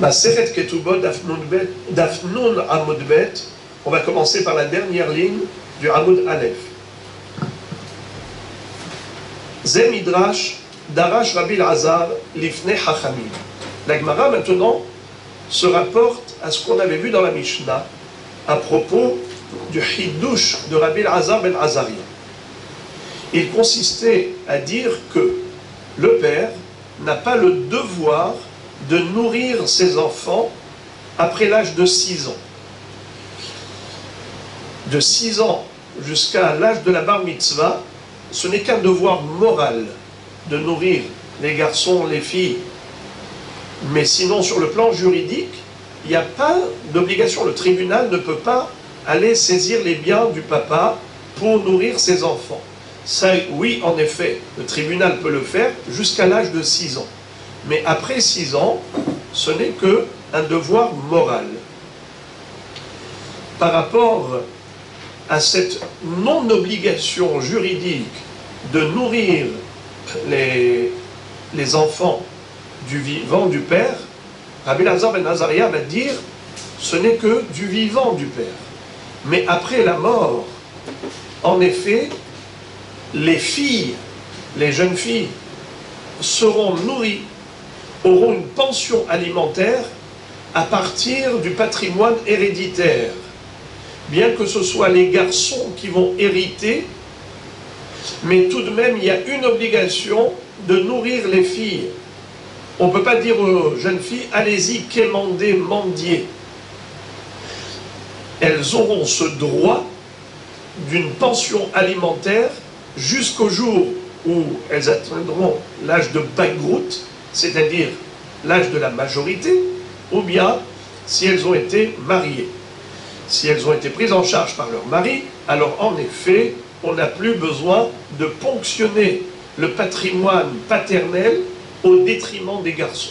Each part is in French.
Maseret Ketubot Dafnun Amud Bet. On va commencer par la dernière ligne du Amud Aleph. Ze Midrash Darash Rabbi Elazar Lifnei Chachamim. La Gemara maintenant se rapporte à ce qu'on avait vu dans la Mishnah à propos du Hidush de Rabbi Elazar ben Azaria. Il consistait à dire que le père n'a pas le devoir de nourrir ses enfants après l'âge de 6 ans. De 6 ans jusqu'à l'âge de la bar mitzvah, ce n'est qu'un devoir moral de nourrir les garçons, les filles. Mais sinon, sur le plan juridique, il n'y a pas d'obligation. Le tribunal ne peut pas aller saisir les biens du papa pour nourrir ses enfants. Ça, oui, en effet, le tribunal peut le faire jusqu'à l'âge de 6 ans. Mais après 6 ans, ce n'est qu'un devoir moral. Par rapport à cette non-obligation juridique de nourrir les enfants du vivant du père, Rabbi Elazar ben Azaria va dire ce n'est que du vivant du père. Mais après la mort, en effet, les filles, les jeunes filles, seront nourries, auront une pension alimentaire à partir du patrimoine héréditaire. Bien que ce soit les garçons qui vont hériter, mais tout de même, il y a une obligation de nourrir les filles. On ne peut pas dire aux jeunes filles, allez-y, quémandez, mendiez. Elles auront ce droit d'une pension alimentaire jusqu'au jour où elles atteindront l'âge de Bagrout, c'est-à-dire l'âge de la majorité, ou bien si elles ont été mariées. Si elles ont été prises en charge par leur mari, alors en effet, on n'a plus besoin de ponctionner le patrimoine paternel au détriment des garçons.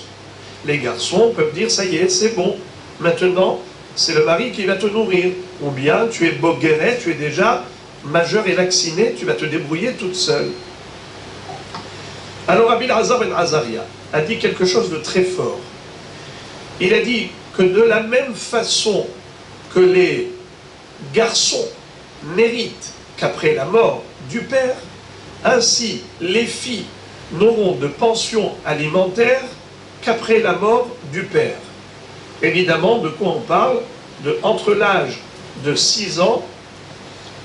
Les garçons peuvent dire, ça y est, c'est bon, maintenant, c'est le mari qui va te nourrir. Ou bien, tu es bogueret, tu es déjà majeur et vacciné, tu vas te débrouiller toute seule. Alors, Rabbi Elazar ben Azaria a dit quelque chose de très fort. Il a dit que de la même façon que les garçons n'héritent qu'après la mort du père, ainsi les filles n'auront de pension alimentaire qu'après la mort du père. Évidemment, de quoi on parle? Entre l'âge de 6 ans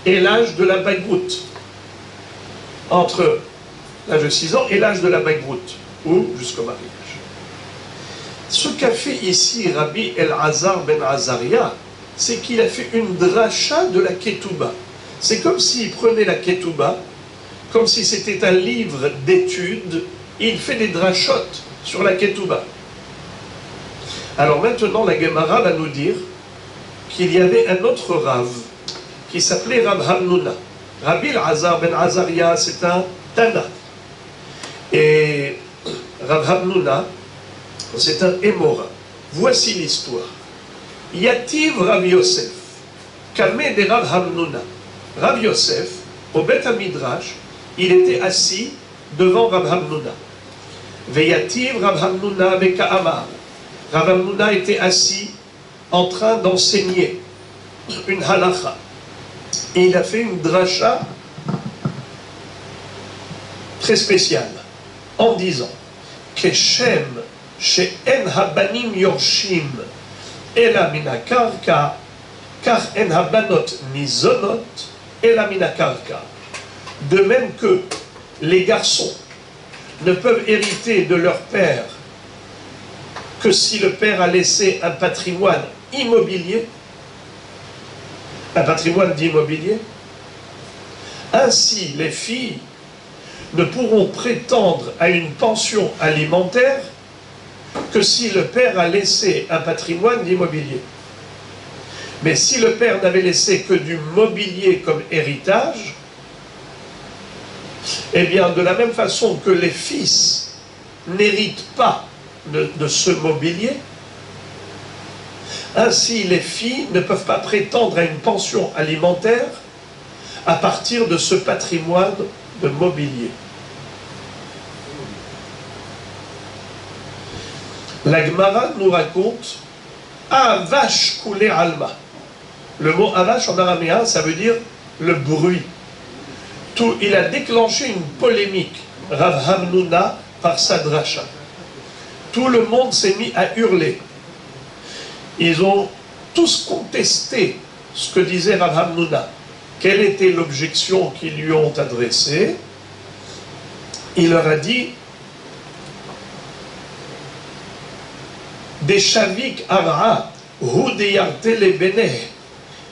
et l'âge de la bagroute. Entre l'âge de 6 ans et l'âge de la bagroute, ou jusqu'au mariage. Ce qu'a fait ici Rabbi Elazar ben Azaria, c'est qu'il a fait une dracha de la Ketouba. C'est comme s'il prenait la Ketouba, comme si c'était un livre d'études, il fait des drachotes sur la Ketouba. Alors maintenant, la Gemara va nous dire qu'il y avait un autre Rav, qui s'appelait Rav Hamnuna. Rabbi Elazar ben Azaria, c'est un Tana. Et Rav Hamnuna, c'est un Émora. Voici l'histoire. Yativ Rav Yosef, Kameh de Rav Hamnuna. Rav Yosef, au Bet HaMidrash, il était assis devant Rav Hamnuna. Veyativ Rav Hamnuna Beka'amar. Rav Hamnuna était assis en train d'enseigner une halacha. Et il a fait une dracha très spéciale en disant Keshem she'en habanim yorshim ela mina karka kach en habanot nizonot ela mina karka. De même que les garçons ne peuvent hériter de leur père que si le père a laissé un patrimoine immobilier, un patrimoine d'immobilier, ainsi les filles ne pourront prétendre à une pension alimentaire que si le père a laissé un patrimoine d'immobilier. Mais si le père n'avait laissé que du mobilier comme héritage, eh bien, de la même façon que les fils n'héritent pas de ce mobilier, ainsi les filles ne peuvent pas prétendre à une pension alimentaire à partir de ce patrimoine de mobilier. La Gemara nous raconte Avash Kule Alma. Le mot Avash en araméen, ça veut dire le bruit. Il a déclenché une polémique, Rav Hamnuna, par sa dracha. Tout le monde s'est mis à hurler. Ils ont tous contesté ce que disait Rav Hamnuna. Quelle était l'objection qu'ils lui ont adressée? Il leur a dit Des shavik ara, hu de yartele bene,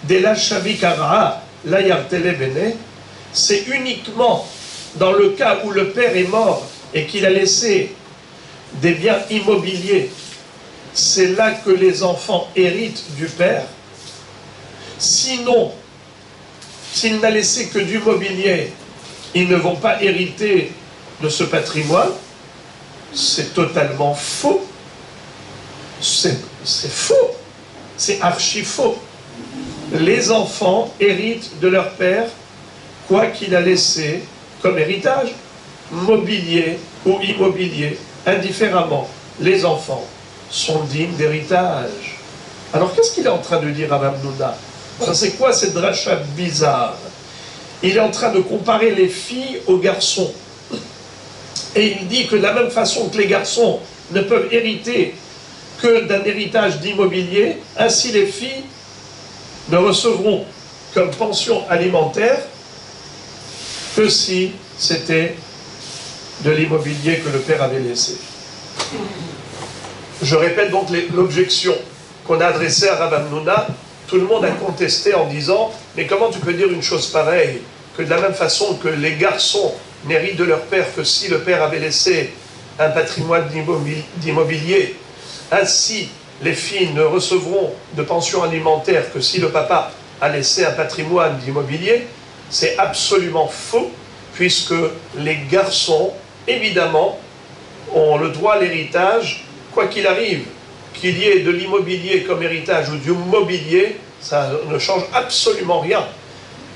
de la shavik ara, la yartele bene, c'est uniquement dans le cas où le père est mort et qu'il a laissé des biens immobiliers, c'est là que les enfants héritent du père. Sinon, s'il n'a laissé que du mobilier, ils ne vont pas hériter de ce patrimoine. C'est totalement faux. C'est faux. C'est archi faux. Les enfants héritent de leur père quoi qu'il a laissé comme héritage, mobilier ou immobilier, indifféremment. Les enfants sont dignes d'héritage. Alors qu'est-ce qu'il est en train de dire à Hamnuna? C'est quoi cette dracha bizarre? Il est en train de comparer les filles aux garçons. Et il dit que de la même façon que les garçons ne peuvent hériter que d'un héritage d'immobilier, ainsi les filles ne recevront comme pension alimentaire que si c'était de l'immobilier que le père avait laissé. Je répète donc l'objection qu'on a adressée à Rav Hamnuna. Tout le monde a contesté en disant « Mais comment tu peux dire une chose pareille, que de la même façon que les garçons n'héritent de leur père que si le père avait laissé un patrimoine d'immobilier, ainsi les filles ne recevront de pension alimentaire que si le papa a laissé un patrimoine d'immobilier ?» C'est absolument faux, puisque les garçons, évidemment, ont le droit à l'héritage, quoi qu'il arrive. Qu'il y ait de l'immobilier comme héritage ou du mobilier, ça ne change absolument rien.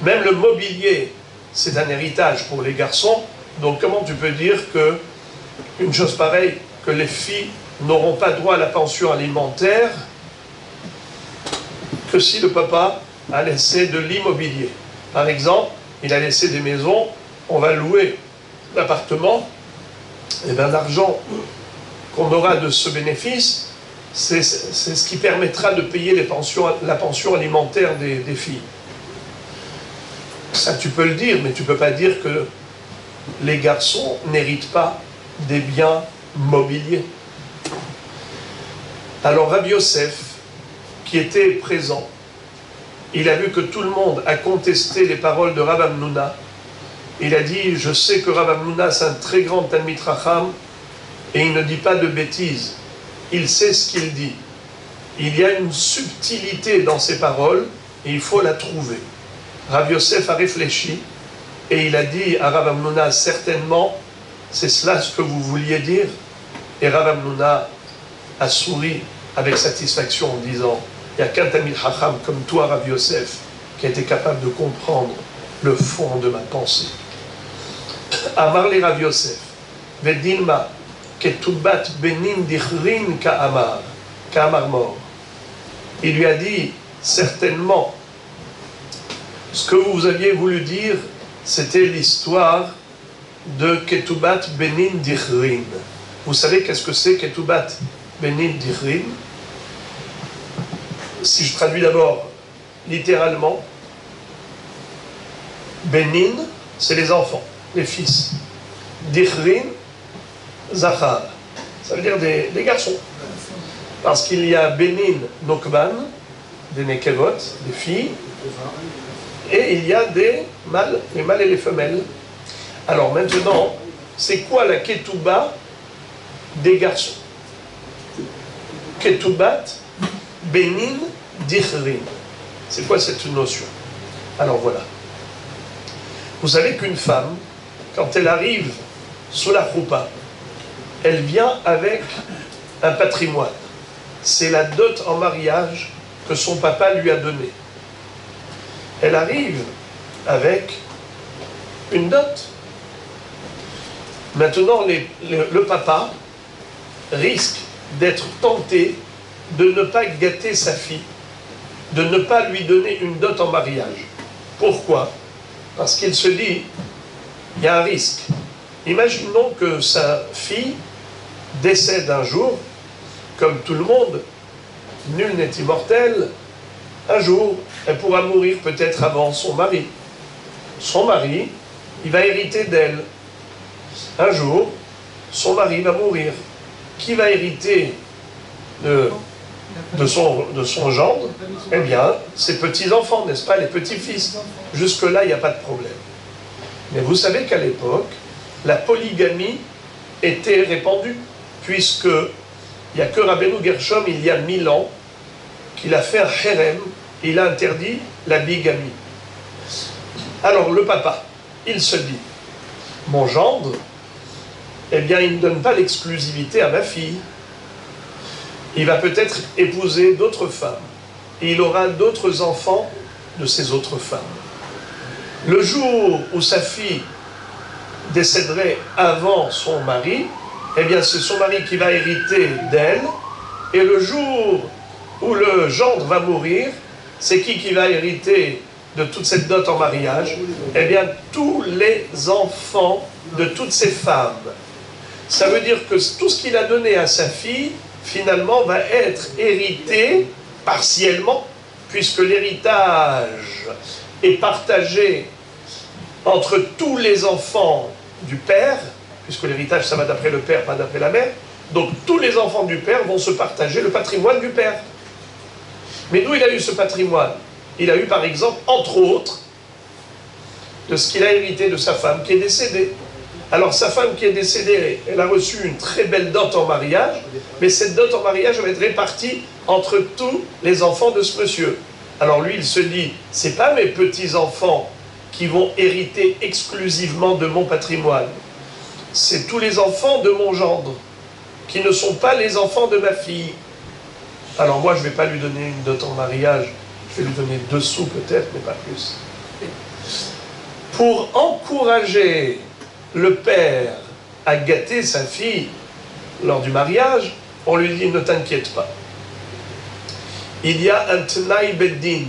Même le mobilier, c'est un héritage pour les garçons. Donc comment tu peux dire que une chose pareille, que les filles n'auront pas droit à la pension alimentaire que si le papa a laissé de l'immobilier? Par exemple, il a laissé des maisons, on va louer l'appartement, et bien l'argent qu'on aura de ce bénéfice, c'est ce qui permettra de payer la pension alimentaire des filles. Ça, tu peux le dire, mais tu ne peux pas dire que les garçons n'héritent pas des biens mobiliers. Alors Rabbi Yosef, qui était présent, il a vu que tout le monde a contesté les paroles de Rav Hamnuna. Il a dit, je sais que Rav Hamnuna, c'est un très grand Talmid Chacham, et il ne dit pas de bêtises. Il sait ce qu'il dit. Il y a une subtilité dans ses paroles, et il faut la trouver. Rav Yosef a réfléchi, et il a dit à Rav Hamnuna, certainement, c'est cela ce que vous vouliez dire. Et Rav Hamnuna a souri avec satisfaction en disant, il n'y a qu'un Talmid Chacham comme toi, Rav Yosef, qui a été capable de comprendre le fond de ma pensée. Amar le Rav Yosef, Vedilma, Ketubat benin dichrin ka'amar mort. Il lui a dit, certainement, ce que vous aviez voulu dire, c'était l'histoire de Ketubat benin dichrin. Vous savez qu'est-ce que c'est Ketubat benin dichrin? Si je traduis d'abord littéralement, Benin, c'est les enfants, les fils. Dichrin, Zachar. Ça veut dire des garçons. Parce qu'il y a Benin, Nokban, des Nekevot, des filles, et il y a des mâles, les mâles et les femelles. Alors maintenant, c'est quoi la Ketouba des garçons? Ketoubat, Benin, Dichrin. C'est quoi cette notion? Alors voilà. Vous savez qu'une femme, quand elle arrive sous la choupa, elle vient avec un patrimoine. C'est la dot en mariage que son papa lui a donnée. Elle arrive avec une dot. Maintenant, le papa risque d'être tenté de ne pas gâter sa fille, de ne pas lui donner une dot en mariage. Pourquoi? Parce qu'il se dit, il y a un risque. Imaginons que sa fille décède un jour, comme tout le monde, nul n'est immortel, un jour, elle pourra mourir peut-être avant son mari. Son mari, il va hériter d'elle. Un jour, son mari va mourir. Qui va hériter de son gendre? Eh bien, ses petits-enfants, n'est-ce pas, les petits-fils. Jusque-là, il n'y a pas de problème. Mais vous savez qu'à l'époque, la polygamie était répandue, puisque il n'y a que Rabbeinu Gershom, il y a 1000 ans, qu'il a fait un hérem, il a interdit la bigamie. Alors, le papa, il se dit, mon gendre, eh bien, il ne donne pas l'exclusivité à ma fille. Il va peut-être épouser d'autres femmes. Et il aura d'autres enfants de ces autres femmes. Le jour où sa fille décéderait avant son mari, eh bien, c'est son mari qui va hériter d'elle. Et le jour où le gendre va mourir, c'est qui va hériter de toute cette dot en mariage? Eh bien, tous les enfants de toutes ces femmes. Ça veut dire que tout ce qu'il a donné à sa fille, finalement, va être hérité partiellement, puisque l'héritage est partagé entre tous les enfants du père, puisque l'héritage, ça va d'après le père, pas d'après la mère. Donc, tous les enfants du père vont se partager le patrimoine du père. Mais d'où il a eu ce patrimoine? Il a eu, par exemple, entre autres, de ce qu'il a hérité de sa femme qui est décédée. Alors, sa femme qui est décédée, elle a reçu une très belle dot en mariage, mais cette dot en mariage va être répartie entre tous les enfants de ce monsieur. Alors, lui, il se dit, c'est pas mes petits-enfants qui vont hériter exclusivement de mon patrimoine. C'est tous les enfants de mon gendre, qui ne sont pas les enfants de ma fille. Alors, moi, je ne vais pas lui donner une dot en mariage, je vais lui donner 2 sous peut-être, mais pas plus. Pour encourager le père à gâter sa fille lors du mariage, on lui dit, ne t'inquiète pas. Il y a un Tnaï Beddin.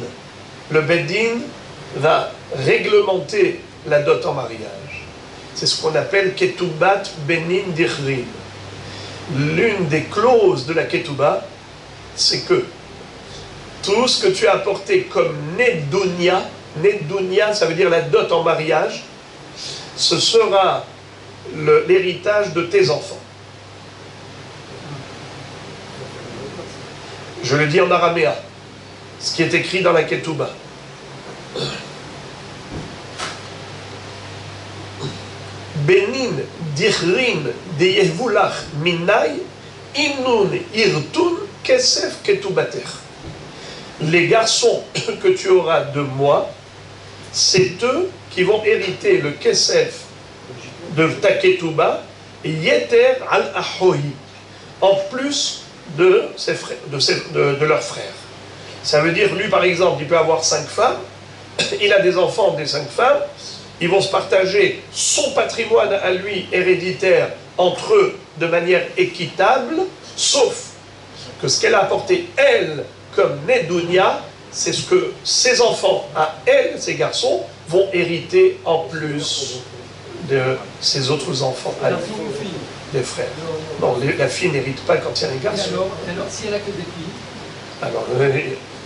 Le Beddin va réglementer la dot en mariage. C'est ce qu'on appelle Ketoubat Benin Dichrin. L'une des clauses de la Ketouba, c'est que tout ce que tu as apporté comme Nedounia, Nedounia, ça veut dire la dot en mariage, ce sera l'héritage de tes enfants. Je le dis en araméen, ce qui est écrit dans la Ketouba. Benin dichrin de yevulach minai inun irtun kesef ketoubater. Les garçons que tu auras de moi, c'est eux qui vont hériter le kesef de ta ketouba, yeter al ahohi, en plus de leurs frères. Ça veut dire, lui par exemple, il peut avoir 5 femmes, il a des enfants des 5 femmes, ils vont se partager son patrimoine à lui héréditaire entre eux de manière équitable, sauf que ce qu'elle a apporté, elle, comme Nedounia, c'est ce que ses enfants, à elle, ses garçons, vont hériter en plus de ses autres enfants, à lui, des frères. Non, la fille n'hérite pas quand il y a un garçon. Alors si elle a que des filles? Alors,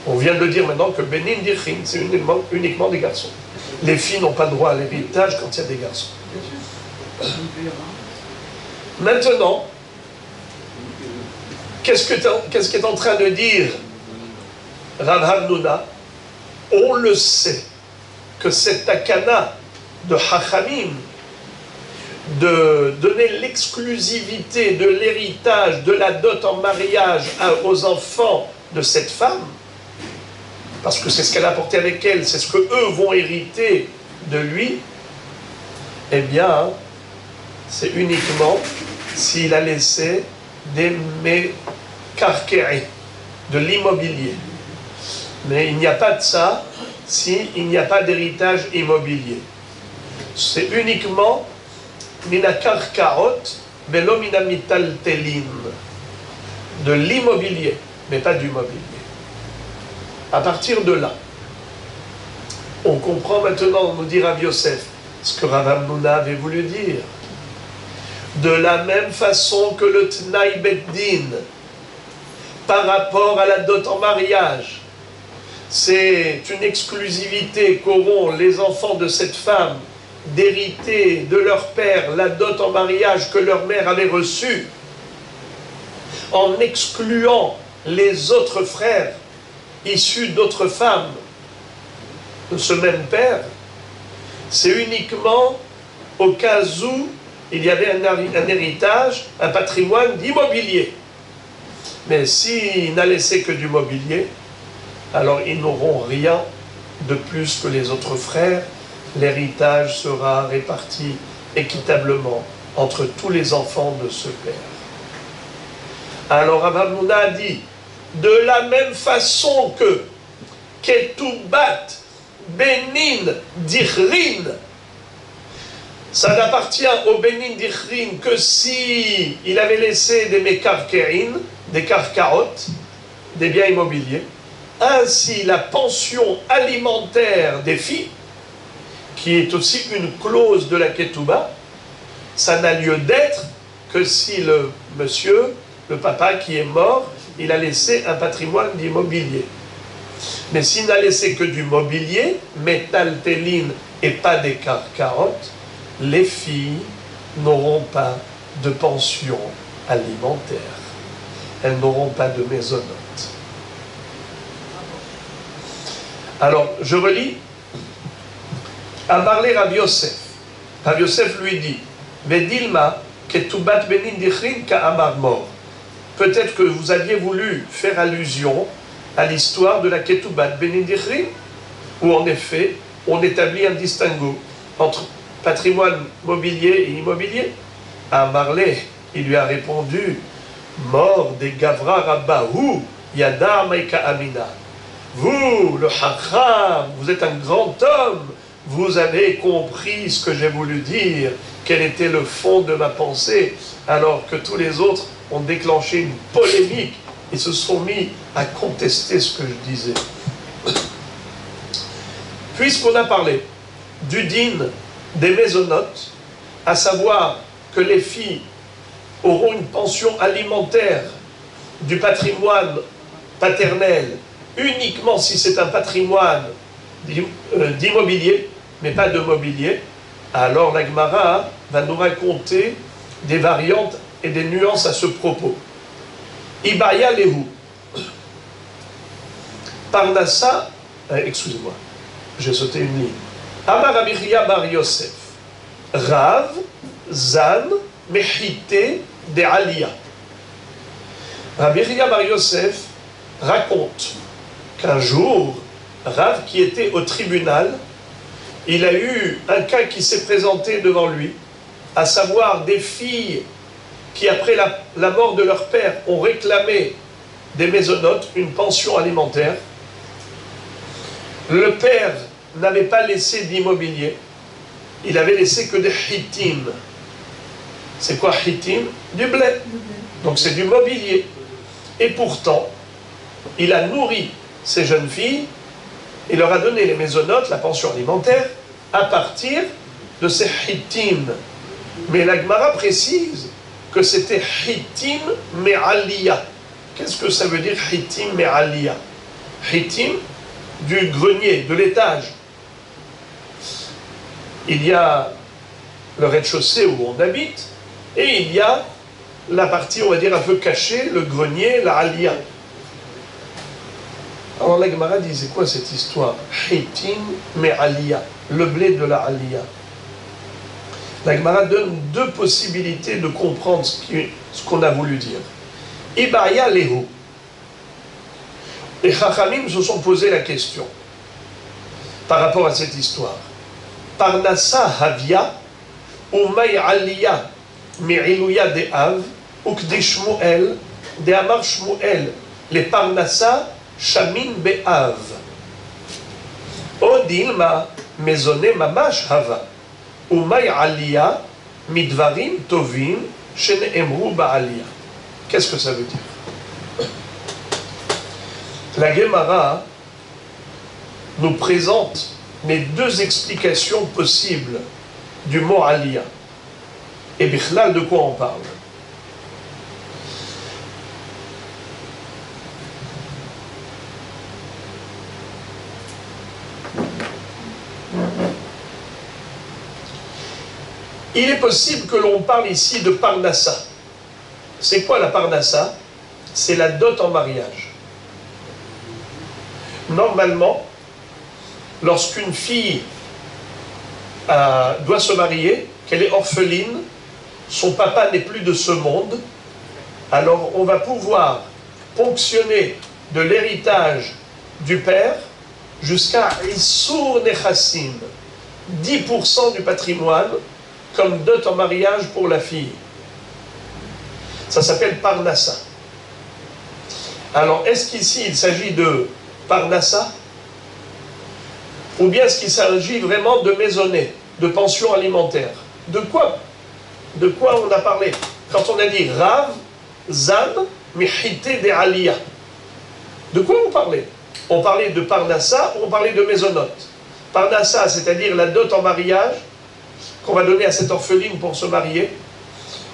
on vient de le dire maintenant que Benin Dirchin, c'est uniquement des garçons. Les filles n'ont pas droit à l'héritage quand il y a des garçons. Maintenant, qu'est-ce qu'est en train de dire Rav Hamnuna? On le sait que cette takana de Hachamim, de donner l'exclusivité de l'héritage, de la dot en mariage aux enfants de cette femme, parce que c'est ce qu'elle a apporté avec elle, c'est ce qu'eux vont hériter de lui, eh bien, c'est uniquement s'il a laissé des mekarkei, de l'immobilier. Mais il n'y a pas de ça s'il n'y a pas d'héritage immobilier. C'est uniquement mina karkaot velo mina mitaltelim. de l'immobilier, mais pas du mobilier. À partir de là, on comprend maintenant, nous dit Rav Yosef, ce que Rav Hamnouna avait voulu dire. De la même façon que le Tnaï Beddin, par rapport à la dot en mariage, c'est une exclusivité qu'auront les enfants de cette femme d'hériter de leur père la dot en mariage que leur mère avait reçue, en excluant les autres frères issus d'autres femmes de ce même père. C'est uniquement au cas où il y avait un héritage, un patrimoine d'immobilier. Mais s'il n'a laissé que du mobilier, alors ils n'auront rien de plus que les autres frères. L'héritage sera réparti équitablement entre tous les enfants de ce père. Alors Rav Hamnouna a dit, de la même façon que Ketoubat Benin Dichrin, ça n'appartient au Benin Dichrin que si il avait laissé des Mekarkerin, des Karkarot, des biens immobiliers. Ainsi, la pension alimentaire des filles, qui est aussi une clause de la Ketouba, ça n'a lieu d'être que si le monsieur, le papa qui est mort, il a laissé un patrimoine d'immobilier. Mais s'il n'a laissé que du mobilier, métaltéline et pas des carottes, les filles n'auront pas de pension alimentaire. Elles n'auront pas de maisonnote. Alors, je relis. A parlé Rav Yosef. Rav Yosef lui dit, Vedilma, ketoubat benin dichrin ka'amar mort. Peut-être que vous aviez voulu faire allusion à l'histoire de la ketoubat benin dichrin, où en effet, on établit un distinguo entre patrimoine mobilier et immobilier. À Marley, il lui a répondu, mort des Gavra Rabbahu, Yada Maika Amina. Vous, le Chacham, vous êtes un grand homme, vous avez compris ce que j'ai voulu dire, quel était le fond de ma pensée, alors que tous les autres ont déclenché une polémique et se sont mis à contester ce que je disais. Puisqu'on a parlé du din des maisonnotes, à savoir que les filles auront une pension alimentaire du patrimoine paternel uniquement si c'est un patrimoine d'immobilier, mais pas de mobilier, alors la Gemara va nous raconter des variantes et des nuances à ce propos. Ibaya Lehu. Parnassa, excusez-moi, j'ai sauté une ligne. Amar Abichia bar Yosef. Rav, Zan, Mechite, de Aliyah. Abichia bar Yosef raconte qu'un jour, Rav, qui était au tribunal, il a eu un cas qui s'est présenté devant lui, à savoir des filles qui, après la mort de leur père, ont réclamé des maisonnotes, une pension alimentaire. Le père n'avait pas laissé d'immobilier, il avait laissé que des hitim. C'est quoi hitim? Du blé. Donc c'est du mobilier. Et pourtant, il a nourri ces jeunes filles, il leur a donné les maisonnotes, la pension alimentaire, à partir de ces hitim. Mais la Gemara précise que c'était hitim me'aliyah. Qu'est-ce que ça veut dire hitim me'aliyah? Hitim, du grenier, de l'étage. Il y a le rez-de-chaussée où on habite, et il y a la partie, on va dire, un peu cachée, le grenier, la aliyah. Alors la Gemara dit, c'est quoi cette histoire? Hitim me'aliyah, le blé de la aliyah. La Gemara donne deux possibilités de comprendre ce qu'on a voulu dire. Ibaya lehu. Les Chachamim se sont posé la question par rapport à cette histoire. Parnassa havia umay aliyah me'iluya de av ukdi Shmuel de amar Shmuel les parnassa shamin be'av odilma mezone mamash hava umay aliyah midvarim tovim shene'emru ba'aliyah. Qu'est-ce que ça veut dire? La Gemara nous présente les deux explications possibles du mot Aliyah. Et Bichlal, de quoi on parle? Il est possible que l'on parle ici de Parnassa. C'est quoi la Parnassa? C'est la dot en mariage. Normalement, lorsqu'une fille doit se marier, qu'elle est orpheline, son papa n'est plus de ce monde, alors on va pouvoir ponctionner de l'héritage du père jusqu'à Issur Nechassim, 10% du patrimoine, comme dot en mariage pour la fille. Ça s'appelle Parnassa. Alors, est-ce qu'ici il s'agit de Parnassa? Ou bien est-ce qu'il s'agit vraiment de maisonnée, de pension alimentaire? De quoi on a parlé? Quand on a dit Rav, Zan, Mihite de Aliyah. De quoi on parlait? On parlait de Parnassa ou on parlait de maisonnote? Parnassa, c'est-à-dire la dot en mariage qu'on va donner à cette orpheline pour se marier,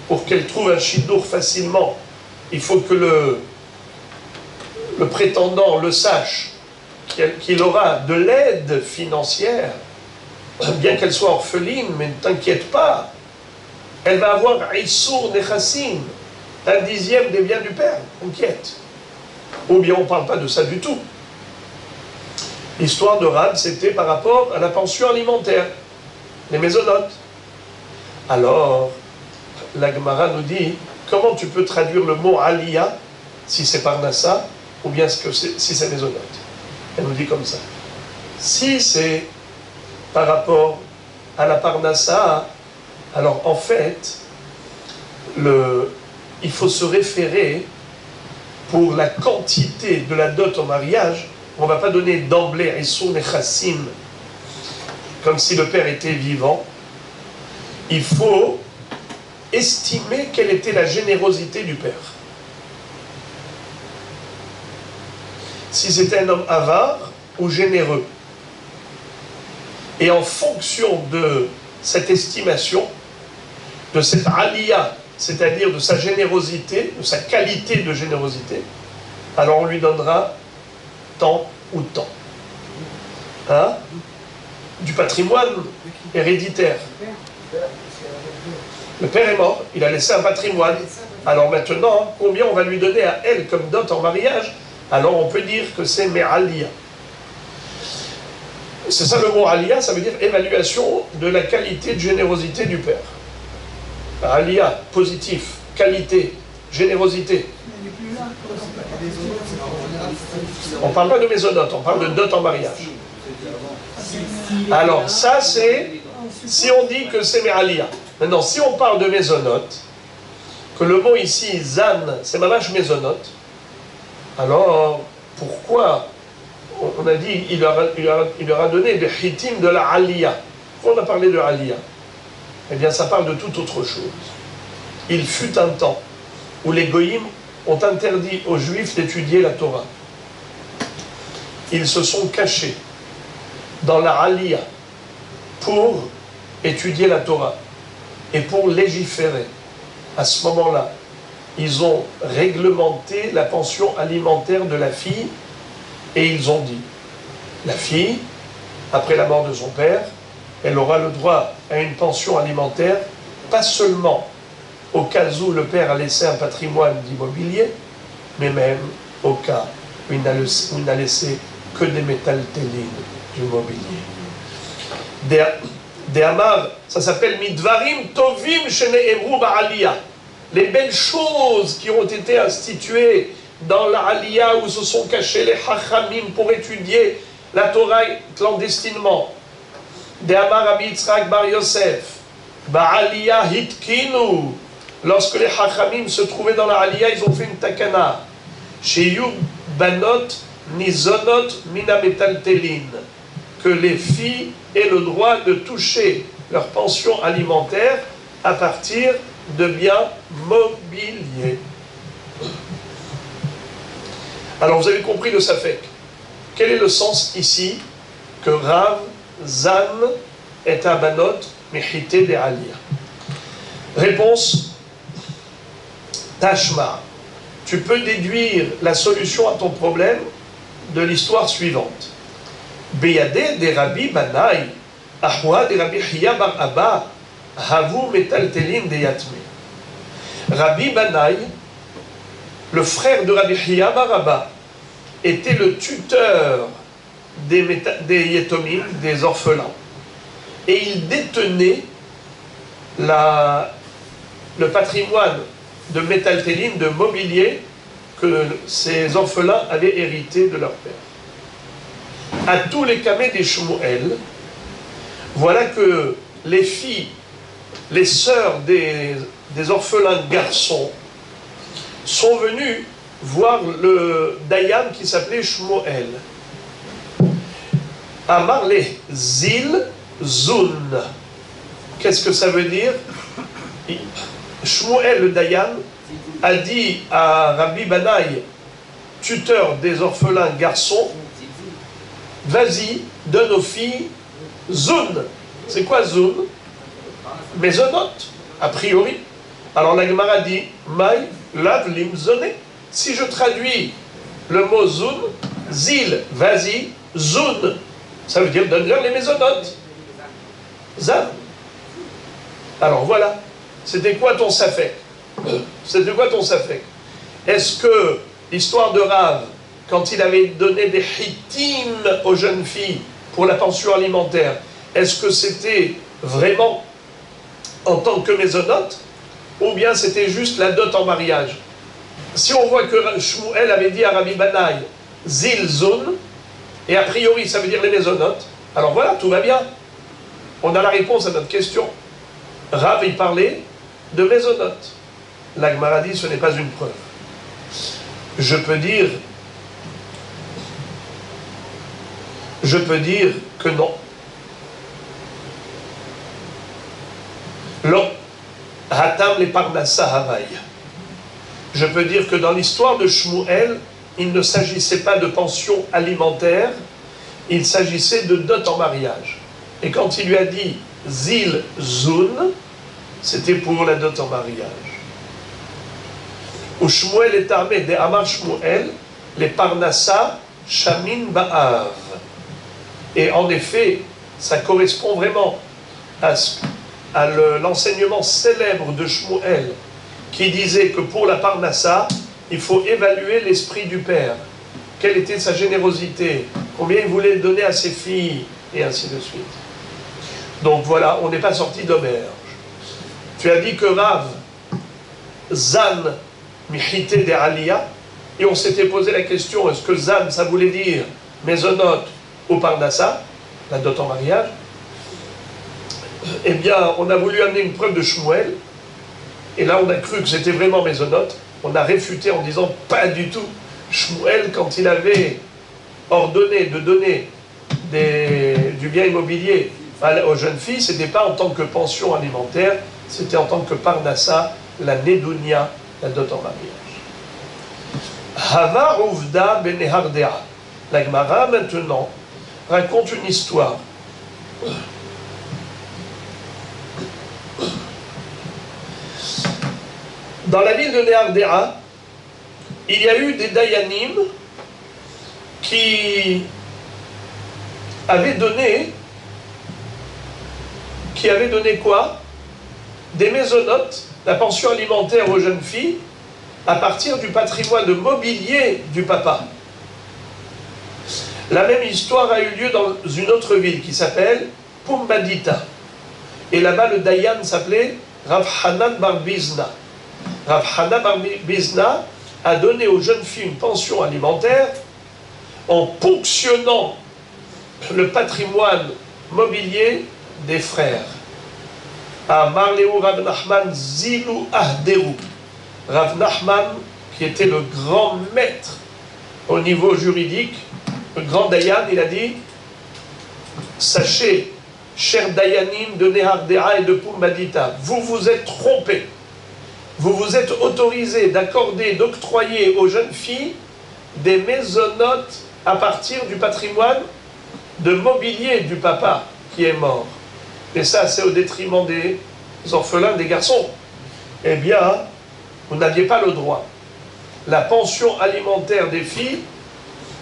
pour qu'elle trouve un shidduch facilement. Il faut que le prétendant le sache, qu'il aura de l'aide financière, bien qu'elle soit orpheline, mais ne t'inquiète pas, elle va avoir Issur Nechassim, 1/10 des biens du père, t'inquiète. Ou bien on ne parle pas de ça du tout. L'histoire de Rab, c'était par rapport à la pension alimentaire, les maisonnotes. Alors, la Gemara nous dit, comment tu peux traduire le mot Aliyah, si c'est Parnassa, ou bien si c'est maisonnote? Elle nous dit comme ça. Si c'est par rapport à la Parnassa, alors en fait, il faut se référer pour la quantité de la dot au mariage. On ne va pas donner d'emblée Issur Nechassim comme si le père était vivant. Il faut estimer quelle était la générosité du père. Si c'était un homme avare ou généreux. Et en fonction de cette estimation, de cette aliyah, c'est-à-dire de sa générosité, de sa qualité de générosité, alors on lui donnera tant ou tant. Hein? Du patrimoine héréditaire. Le père est mort, il a laissé un patrimoine. Alors maintenant, combien on va lui donner à elle comme dot en mariage? Alors on peut dire que c'est Me'aliyah. C'est ça le mot Aliyah, ça veut dire évaluation de la qualité de générosité du père. Aliyah, positif, qualité, générosité. On ne parle pas de maisonnote, on parle de dot en mariage. Alors ça c'est, si on dit que c'est Me'aliyah. Maintenant, si on parle de maisonnote, que le mot ici, Zan, c'est mamash maisonnote, alors pourquoi on a dit il leur a donné des hitim de la Aliyah? Pourquoi on a parlé de Aliyah? Eh bien, ça parle de toute autre chose. Il fut un temps où les goïms ont interdit aux juifs d'étudier la Torah. Ils se sont cachés dans la Aliyah pour étudier la Torah et pour légiférer. À ce moment-là, ils ont réglementé la pension alimentaire de la fille et ils ont dit, la fille, après la mort de son père, elle aura le droit à une pension alimentaire, pas seulement au cas où le père a laissé un patrimoine d'immobilier, mais même au cas où il n'a laissé que des métaltélines du mobilier. Des Amar, ça s'appelle Midvarim Tovim Shene'emru Ba'aliyah. Les belles choses qui ont été instituées dans la Aliyah où se sont cachés les Chachamim pour étudier la Torah clandestinement. Des Amar Rabbi Yitzhak Bar Yosef, Ba'aliyah Hitkinu. Lorsque les Chachamim se trouvaient dans la Aliyah, ils ont fait une takana. Sheyub Banot Nizonot Mina Metaltelin. Que les filles aient le droit de toucher leur pension alimentaire à partir de biens mobiliers. Alors vous avez compris le Safek. Quel est le sens ici que Rav, Zan et Abanot Mechite de Aliyah? Réponse, Tashma. Tu peux déduire la solution à ton problème de l'histoire suivante. Beyade de Rabbi Banai, Ahwa de Rabbi Hiya bar Abba, Havu metaltelin de Yatme. Rabbi Banai, le frère de Rabbi Hiya bar Abba, était le tuteur des Yetomim, des orphelins. Et il détenait le patrimoine de métaltéline, de mobilier que ces orphelins avaient hérité de leur père. À tous les camés des Shmuel, voilà que les filles, les sœurs des orphelins garçons sont venues voir le Dayan qui s'appelait Shmuel. Amar les Zil Zun. Qu'est-ce que ça veut dire? Shmuel le Dayan a dit à Rabbi Banai, tuteur des orphelins garçons, vas-y, donne aux filles Zun. C'est quoi Zun? Mésonote, a priori. Alors la Gemara dit, Maï lav lim zoné. Si je traduis le mot Zun, Zil, vas-y, Zun, ça veut dire donne-leur les mésonotes. Zan. Alors voilà. C'était quoi ton Safek? C'était quoi ton Safek? Est-ce que l'histoire de Rav, quand il avait donné des hitim aux jeunes filles pour la pension alimentaire, est-ce que c'était vraiment en tant que mésonote, ou bien c'était juste la dot en mariage? Si on voit que Shmuel avait dit à Rabbi Banai, Zil Zun, et a priori ça veut dire les mésonotes, alors voilà, tout va bien. On a la réponse à notre question. Rav, il parlait de mésonotes. La Gemara dit, ce n'est pas une preuve. Je peux dire que non. Lo, hatam les parnassa havaï. Je peux dire que dans l'histoire de Shmuel, il ne s'agissait pas de pension alimentaire, il s'agissait de dot en mariage. Et quand il lui a dit Zil Zun, c'était pour la dot en mariage. Où Shmuel est armé des Amar Shmuel, les Parnassa Shamin Ba'av. Et en effet, ça correspond vraiment à l'enseignement célèbre de Shmuel, qui disait que pour la Parnassa, il faut évaluer l'esprit du père. Quelle était sa générosité, combien il voulait donner à ses filles, et ainsi de suite. Donc voilà, on n'est pas sorti d'auberge. Tu as dit que Rav, Zan, Michite de Aliyah, et on s'était posé la question, est-ce que Zan, ça voulait dire mésonote ou Parnassa, la dot en mariage? Eh bien, on a voulu amener une preuve de Shmuel, et là on a cru que c'était vraiment mésonote, on a réfuté en disant pas du tout. Shmuel, quand il avait ordonné de donner du bien immobilier aux jeunes filles, ce n'était pas en tant que pension alimentaire, c'était en tant que Parnassa, la Nedounia, la dot en mariage. Hava Uvda Benehardea. La Gemara maintenant raconte une histoire. Dans la ville de Nehardea, il y a eu des Dayanim qui avaient donné quoi? Des mésonotes, la pension alimentaire aux jeunes filles, à partir du patrimoine mobilier du papa. La même histoire a eu lieu dans une autre ville qui s'appelle Pumbadita. Et là-bas, le Dayan s'appelait Rav Hanan bar Bizna. Rav Hanan bar Bizna a donné aux jeunes filles une pension alimentaire en ponctionnant le patrimoine mobilier des frères. À Marléou Rav Nachman Zilou Ahderu. Rav Nachman, qui était le grand maître au niveau juridique, le grand Dayan, il a dit, sachez, chers Dayanim de Nehardea et de Pumbadita, vous vous êtes trompés. Vous vous êtes autorisés d'accorder, d'octroyer aux jeunes filles des maisonnotes à partir du patrimoine de mobilier du papa qui est mort. Et ça, c'est au détriment des orphelins, des garçons. Eh bien, vous n'aviez pas le droit. La pension alimentaire des filles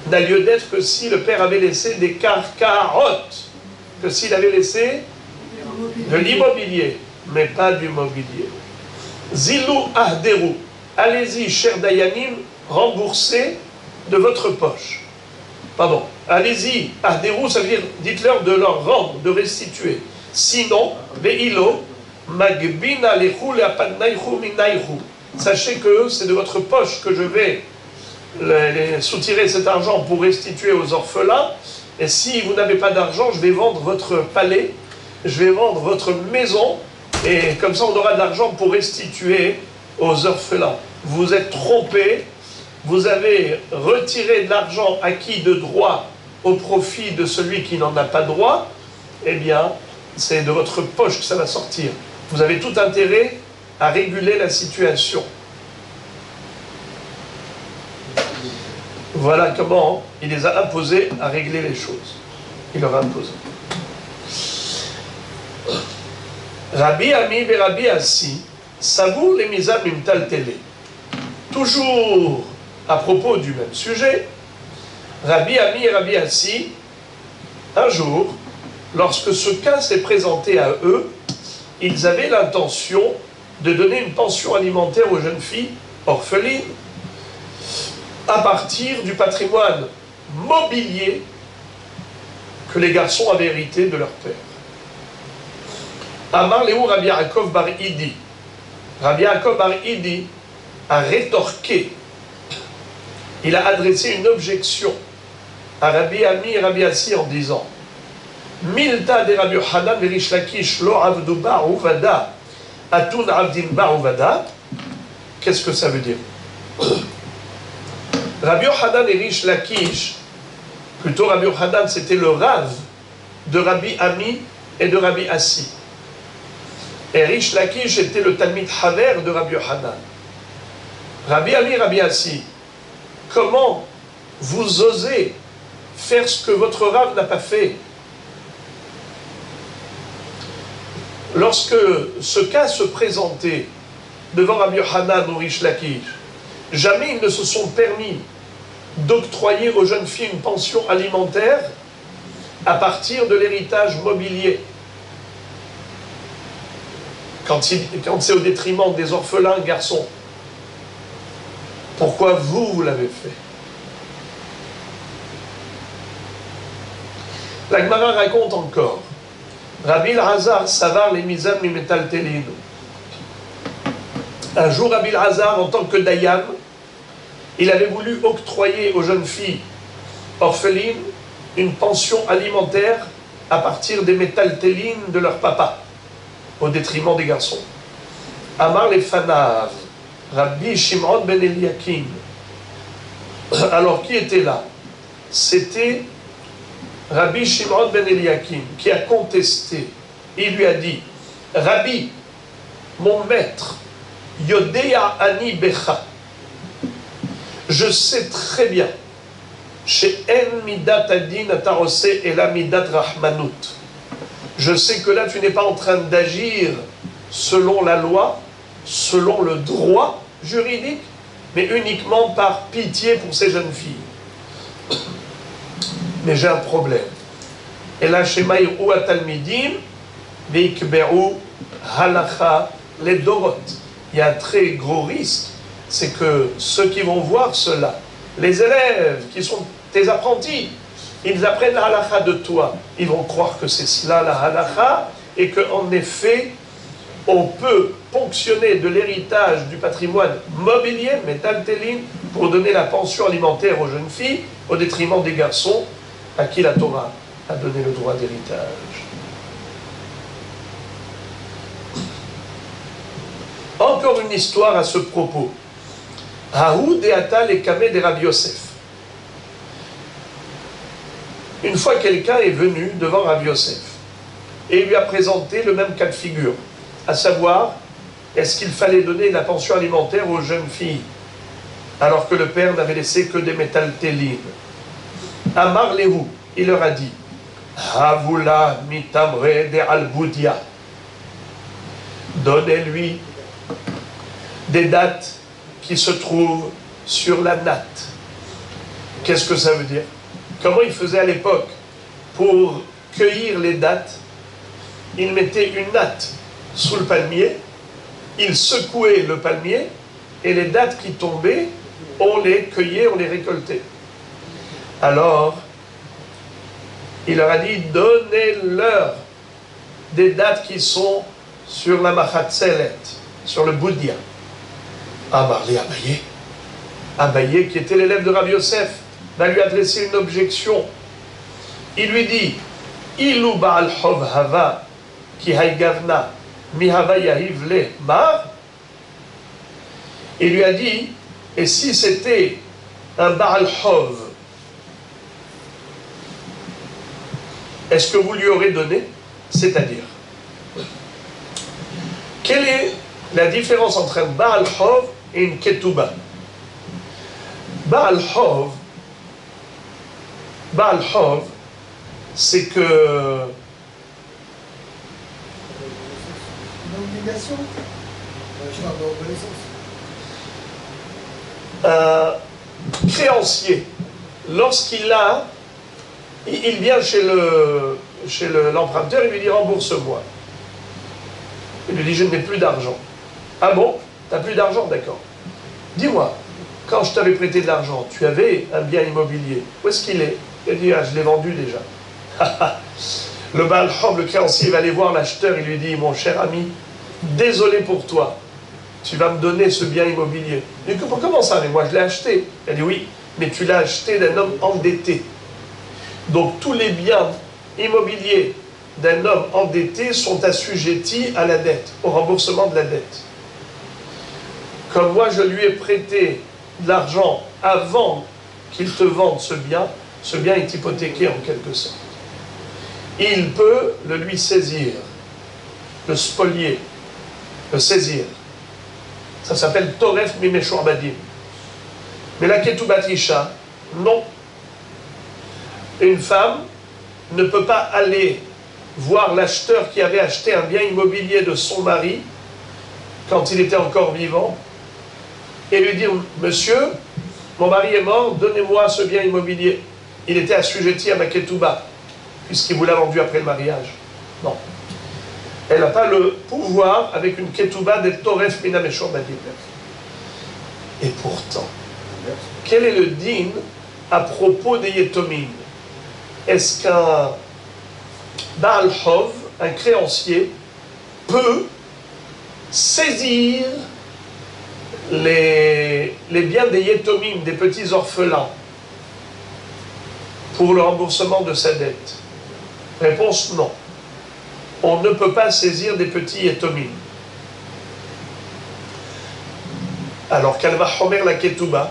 n'a lieu d'être que si le père avait laissé des carcarottes, que s'il avait laissé de l'immobilier, mais pas du mobilier. Zilou ahderu, allez-y, cher Dayanim, remboursez de votre poche. Pardon, allez-y, ahderu, ça veut dire, dites-leur de leur rendre, de restituer. Sinon, ve'ilo, magbina lechu le'apadnaichu minaichu. Sachez que c'est de votre poche que je vais soutirer cet argent pour restituer aux orphelins. Et si vous n'avez pas d'argent, je vais vendre votre palais, je vais vendre votre maison, et comme ça on aura de l'argent pour restituer aux orphelins. Vous êtes trompés, vous avez retiré de l'argent acquis de droit au profit de celui qui n'en a pas droit, eh bien, c'est de votre poche que ça va sortir. Vous avez tout intérêt à réguler la situation. Voilà comment il les a imposés à régler les choses. Il leur a imposé. Rabbi Ami et Rabbi Assi, savou les misam imtal télé. Toujours à propos du même sujet, Rabbi Ami et Rabbi Assi, un jour, lorsque ce cas s'est présenté à eux, ils avaient l'intention de donner une pension alimentaire aux jeunes filles orphelines à partir du patrimoine mobilier que les garçons avaient hérité de leur père. Amar Léou Rabbi Yaakov bar Idi. Rabbi Yaakov bar Idi a rétorqué, il a adressé une objection à Rabbi Ami et Rabbi Assi en disant Milta de Rabbi Yochanan ve Rish Lakish lo avdu bar uvada atun avdin bar uvada. Qu'est-ce que ça veut dire? Rabbi Yochanan et Rish Lakish, plutôt Rabbi Yochanan, c'était le Rav de Rabbi Ami et de Rabbi Assi. Et Rish Lakish était le Talmid Haver de Rabbi Yochanan. Rabbi Ami, Rabbi Assi, comment vous osez faire ce que votre Rav n'a pas fait? Lorsque ce cas se présentait devant Rabbi Yochanan ou Rish Lakish, jamais ils ne se sont permis d'octroyer aux jeunes filles une pension alimentaire à partir de l'héritage mobilier. Quand c'est au détriment des orphelins garçons. Pourquoi vous l'avez fait? La Gemara raconte encore. Rabbi Elazar savar les misam mimetal telin. Un jour, Rabbi Elazar, en tant que Dayan, il avait voulu octroyer aux jeunes filles orphelines une pension alimentaire à partir des métaltélines de leur papa, au détriment des garçons. Amar les Fanav, Rabbi Shimon ben Eliakim. Alors, qui était là? C'était Rabbi Shimon ben Eliakim qui a contesté. Il lui a dit, Rabbi, mon maître, Yodea ani becha, je sais très bien, chez En Midat Adin Atarose et la Midat Rahmanut, je sais que là tu n'es pas en train d'agir selon la loi, selon le droit juridique, mais uniquement par pitié pour ces jeunes filles. Mais j'ai un problème. Et là, chez Maïrou Atalmidim, Veikberu Halacha les Dorot. Il y a un très gros risque, c'est que ceux qui vont voir cela, les élèves qui sont tes apprentis, ils apprennent la halakha de toi. Ils vont croire que c'est cela la halakha et qu'en effet, on peut ponctionner de l'héritage du patrimoine mobilier, métaltéline, pour donner la pension alimentaire aux jeunes filles au détriment des garçons à qui la Torah a donné le droit d'héritage. Encore une histoire à ce propos. Haoud et Atal et Kameh de Rabbi Yosef. Une fois, quelqu'un est venu devant Rabbi Yosef et lui a présenté le même cas de figure, à savoir, est-ce qu'il fallait donner la pension alimentaire aux jeunes filles alors que le père n'avait laissé que des métaltélines. Amar Lehu, il leur a dit, Havula mitamre de alboudia. Donnez-lui des dattes qui se trouvent sur la natte. Qu'est-ce que ça veut dire? Comment ils faisaient à l'époque pour cueillir les dattes? Ils mettaient une natte sous le palmier, ils secouaient le palmier, et les dattes qui tombaient, on les cueillait, on les récoltait. Alors, il leur a dit, donnez-leur des dattes qui sont sur la Machatzelet, sur le Boudia. Amarli Abaye, Abaye, qui était l'élève de Rabbi Yosef, va lui adresser une objection. Il lui dit, Ilu Baal Hov Hava, ki haigavna, mi Hava yahiv le mar. Il lui a dit, et si c'était un Baal Hov, est-ce que vous lui aurez donné? C'est-à-dire, quelle est la différence entre un Baal Hov et une Ketouba? Baal Hov, c'est que... Une obligation. Un créancier, lorsqu'il a... Il vient chez l'emprunteur, il lui dit rembourse-moi. Il lui dit je n'ai plus d'argent. Ah bon? Tu n'as plus d'argent? D'accord. Dis-moi, quand je t'avais prêté de l'argent, tu avais un bien immobilier. Où est-ce qu'il est? Il dit ah, je l'ai vendu déjà. Le Baal Hov, le créancier, va aller voir l'acheteur, il lui dit mon cher ami, désolé pour toi, tu vas me donner ce bien immobilier. Il dit comment ça? Mais moi je l'ai acheté. Il dit oui, mais tu l'as acheté d'un homme endetté. Donc tous les biens immobiliers d'un homme endetté sont assujettis à la dette, au remboursement de la dette. Comme moi je lui ai prêté de l'argent avant qu'il te vende ce bien est hypothéqué en quelque sorte. Il peut le lui saisir, le spolier, le saisir. Ça s'appelle Toref Mimeshor Badim. Mais la Ketoubat Isha, non. Une femme ne peut pas aller voir l'acheteur qui avait acheté un bien immobilier de son mari quand il était encore vivant et lui dire « Monsieur, mon mari est mort, donnez-moi ce bien immobilier. Il était assujetti à ma ketouba, puisqu'il vous l'a vendu après le mariage. » Non. Elle n'a pas le pouvoir, avec une ketouba, d'être toref mina meshor badim. Et pourtant, quel est le din à propos des yetomim? Est-ce qu'un Baal Hov, un créancier, peut saisir les biens des yetomim, des petits orphelins, pour le remboursement de sa dette? Réponse non. On ne peut pas saisir des petits yetomim. Alors qu'elle va chomer la ketouba,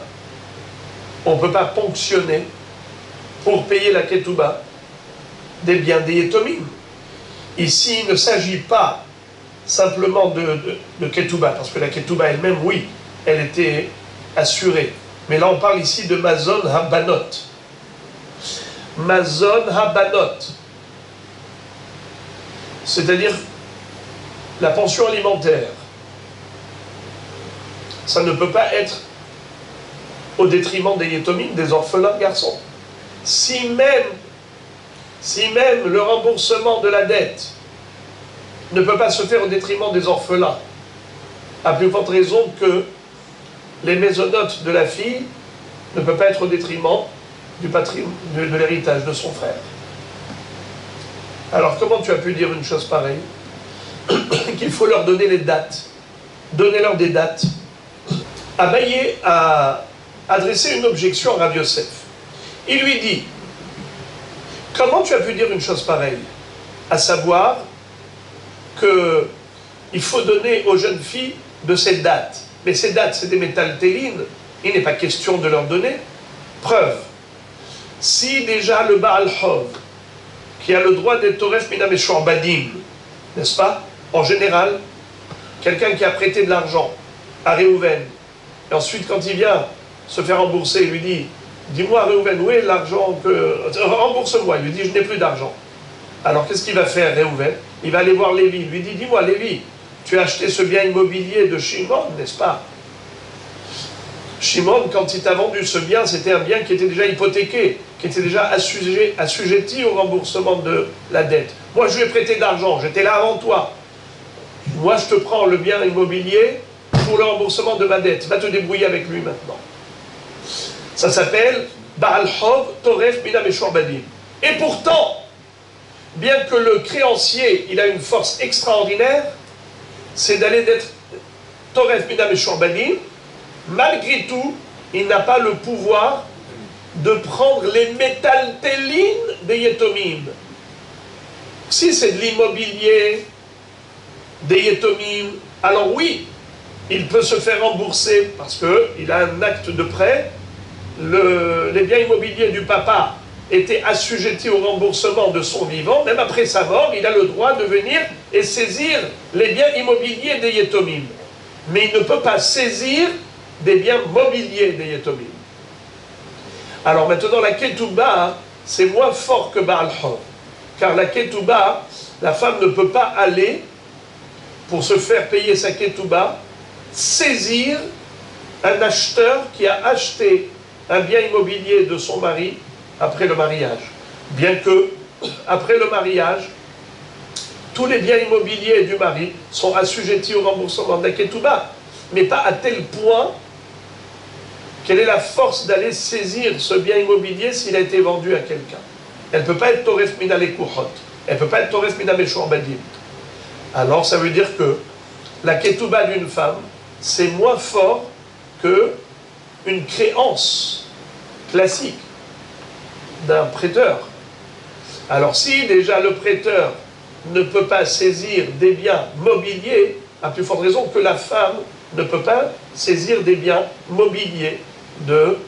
on ne peut pas ponctionner pour payer la ketouba des biens des yetomim. Ici, il ne s'agit pas simplement de ketouba, parce que la ketouba elle-même, oui, elle était assurée. Mais là, on parle ici de mazon habanot. Mazon habanot. C'est-à-dire la pension alimentaire. Ça ne peut pas être au détriment des yetomim, des orphelins garçons. Si même le remboursement de la dette ne peut pas se faire au détriment des orphelins, à plus forte raison que les mésonotes de la fille ne peuvent pas être au détriment du patrimoine, de l'héritage de son frère. Alors comment tu as pu dire une chose pareille? Qu'il faut leur donner les dates. Donnez-leur des dates. Abaye a adressé une objection à Rabbi Yosef. Il lui dit, comment tu as pu dire une chose pareille? À savoir qu'il faut donner aux jeunes filles de ces dates. Mais ces dates, c'est des métaltélines. Il n'est pas question de leur donner. Preuve. Si déjà le Baal Hov, qui a le droit d'être Toref Mina Meshor Badim, n'est-ce pas? En général, quelqu'un qui a prêté de l'argent à Réhouven, et ensuite quand il vient se fait rembourser. Il lui dit, dis-moi Réhouven, où est l'argent que... rembourse-moi. Il lui dit, je n'ai plus d'argent. Alors qu'est-ce qu'il va faire Réhouven? Il va aller voir Lévi. Il lui dit, dis-moi Lévi, tu as acheté ce bien immobilier de Shimon, n'est-ce pas? Shimon, quand il t'a vendu ce bien, c'était un bien qui était déjà hypothéqué, qui était déjà assujetti au remboursement de la dette. Moi, je lui ai prêté de l'argent, j'étais là avant toi. Moi, je te prends le bien immobilier pour le remboursement de ma dette. Va te débrouiller avec lui maintenant. Ça s'appelle Baal Hov Toref Mina Meshorbadim. Et pourtant, bien que le créancier, il a une force extraordinaire, c'est d'aller d'être Toref Mina Meshorbadim. Malgré tout, il n'a pas le pouvoir de prendre les métaltélines des Yetomim. Si c'est de l'immobilier, des Yetomim, alors oui, il peut se faire rembourser parce qu'il a un acte de prêt. Les biens immobiliers du papa étaient assujettis au remboursement de son vivant. Même après sa mort, il a le droit de venir et saisir les biens immobiliers des Yetomim. Mais il ne peut pas saisir des biens mobiliers des Yetomim. Alors maintenant, la Ketouba, c'est moins fort que Baal Hov. Car la Ketouba, la femme ne peut pas aller, pour se faire payer sa Ketouba, saisir un acheteur qui a acheté un bien immobilier de son mari après le mariage. Bien que, après le mariage, tous les biens immobiliers du mari sont assujettis au remboursement de la Ketouba, mais pas à tel point. Quelle est la force d'aller saisir ce bien immobilier s'il a été vendu à quelqu'un? Elle ne peut pas être Toref Mina Lekuchot. Elle ne peut pas être Toref Mina Meshorbadim. Alors ça veut dire que la Ketouba d'une femme, c'est moins fort qu'une créance classique d'un prêteur. Alors si déjà le prêteur ne peut pas saisir des biens mobiliers, à plus forte raison que la femme ne peut pas saisir des biens mobiliers de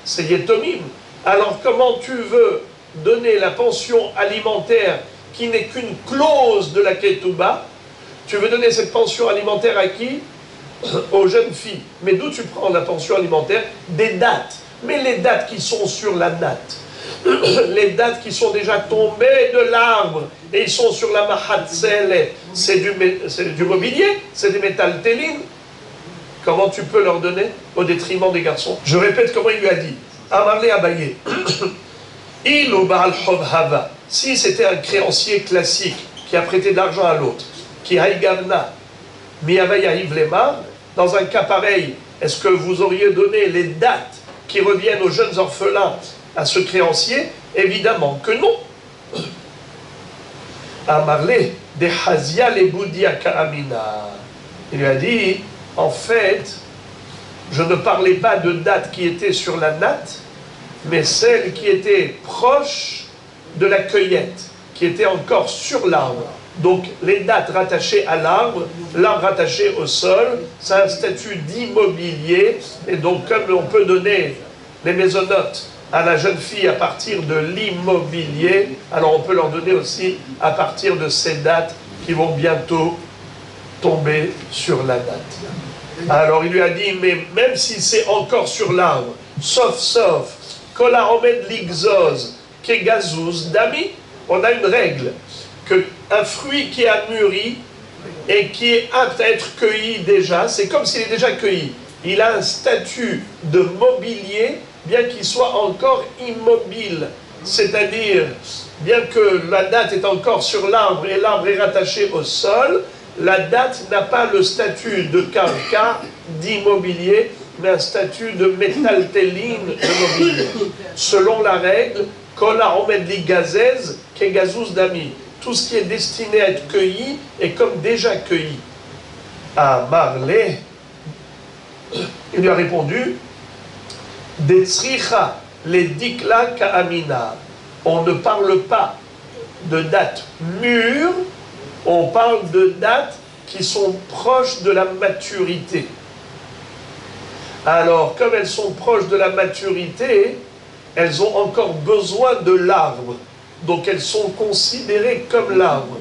ces Yetomim. Alors comment tu veux donner la pension alimentaire qui n'est qu'une clause de la Ketouba? Tu veux donner cette pension alimentaire à qui? Aux jeunes filles. Mais d'où tu prends la pension alimentaire? Des dates. Mais les dates qui sont sur la natte, les dates qui sont déjà tombées de l'arbre et ils sont sur la mahatzel, c'est du mobilier, c'est des métaltélines. Comment tu peux leur donner au détriment des garçons? Je répète comment il lui a dit. Amarle Abaye. Il ou Baal Hov Hava. Si c'était un créancier classique qui a prêté de l'argent à l'autre, qui haïgavna, miavayahiv lema, dans un cas pareil, est-ce que vous auriez donné les dates qui reviennent aux jeunes orphelins à ce créancier? Évidemment que non. Amarle de Hazia le Boudia Kaamina. Il lui a dit, en fait, je ne parlais pas de dates qui étaient sur la natte, mais celles qui étaient proches de la cueillette, qui étaient encore sur l'arbre. Donc les dates rattachées à l'arbre, l'arbre rattaché au sol, ça a un statut d'immobilier, et donc comme on peut donner les maisonnotes à la jeune fille à partir de l'immobilier, alors on peut leur donner aussi à partir de ces dates qui vont bientôt tomber sur la date. Alors il lui a dit, mais même si c'est encore sur l'arbre, sauf, Kola Omed Ligzoz, Kegazuz, Dami, on a une règle, qu'un fruit qui a mûri et qui est apte à être cueilli déjà, c'est comme s'il est déjà cueilli. Il a un statut de mobilier, bien qu'il soit encore immobile. C'est-à-dire, bien que la date est encore sur l'arbre et l'arbre est rattaché au sol, la date n'a pas le statut de karka, d'immobilier, mais un statut de métaltéline de mobilier. Selon la règle, Kola Omed Li Gazez, Kegazuz Dami. Tout ce qui est destiné à être cueilli est comme déjà cueilli. À Marley, il lui a répondu, Detzricha le Dikla Kaamina. On ne parle pas de dates mûres, on parle de dates qui sont proches de la maturité. Alors, comme elles sont proches de la maturité, elles ont encore besoin de l'arbre. Donc elles sont considérées comme l'arbre.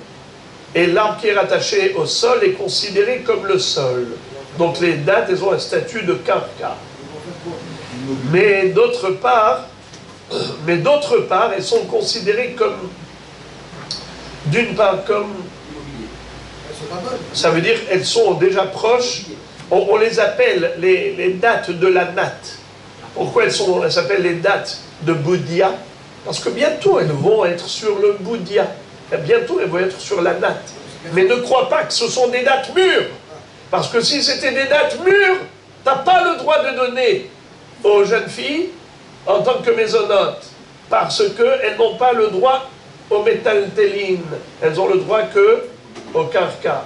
Et l'arbre qui est rattaché au sol est considéré comme le sol. Donc les dates, elles ont un statut de karka. Mais d'autre part, elles sont considérées comme, d'une part, comme, ça veut dire elles sont déjà proches, on les appelle les dates de la natte. Pourquoi elles s'appellent les dates de Boudia? Parce que bientôt elles vont être sur le Boudia, bientôt elles vont être sur la natte. Mais ne crois pas que ce sont des dates mûres, parce que si c'était des dates mûres, tu n'as pas le droit de donner aux jeunes filles en tant que mésonotes, parce qu'elles n'ont pas le droit au métaltéline, elles ont le droit que au karka.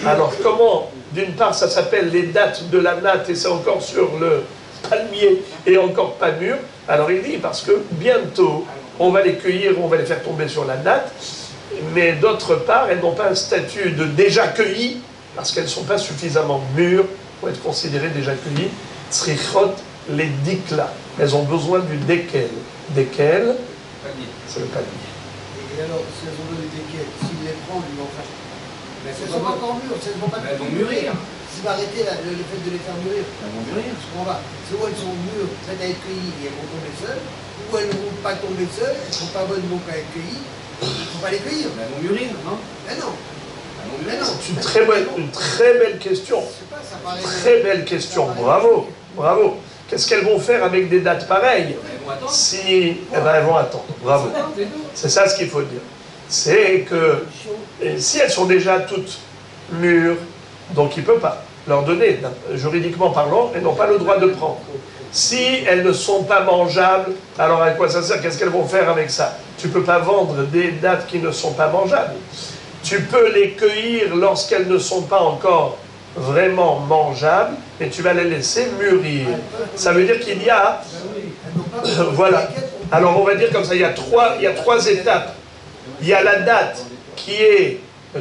Alors comment, d'une part, ça s'appelle les dates de la natte et c'est encore sur le palmier et encore pas mûr? Alors il dit, parce que bientôt, on va les cueillir, on va les faire tomber sur la natte, mais d'autre part, elles n'ont pas un statut de déjà cueillies, parce qu'elles ne sont pas suffisamment mûres pour être considérées déjà cueillies. Tzrichot les dikla. Elles ont besoin du dekel. Dekel, c'est le palmier. Et alors, si elles ont besoin du dekel, s'ils les prennent, ils vont faire. Mais elles ne sont pas encore mûres, elles vont mûrir. Si vous arrêtez le fait de les faire mûrir, elles vont mûrir. Je comprends pas. C'est où elles sont mûres, prêtes à être cueillies et elles vont tomber seules, ou elles ne vont pas tomber seules, elles ne sont pas bonnes, donc à être cueillies. Il ne faut pas les cueillir. Mais elles vont mûrir, non? Mais non. C'est une très belle question. Très belle question. Bravo, bravo. Qu'est-ce qu'elles vont faire avec des dates pareilles? Si, eh ben, elles vont attendre. Bravo. C'est ça ce qu'il faut dire. C'est que si elles sont déjà toutes mûres, donc il ne peut pas leur donner, juridiquement parlant, elles n'ont pas le droit de prendre. Si elles ne sont pas mangeables, alors à quoi ça sert? Qu'est-ce qu'elles vont faire avec ça? Tu ne peux pas vendre des dates qui ne sont pas mangeables. Tu peux les cueillir lorsqu'elles ne sont pas encore vraiment mangeables, et tu vas les laisser mûrir. Ça veut dire qu'il y a... Voilà. Alors on va dire comme ça, il y a trois étapes. Il y a la date qui est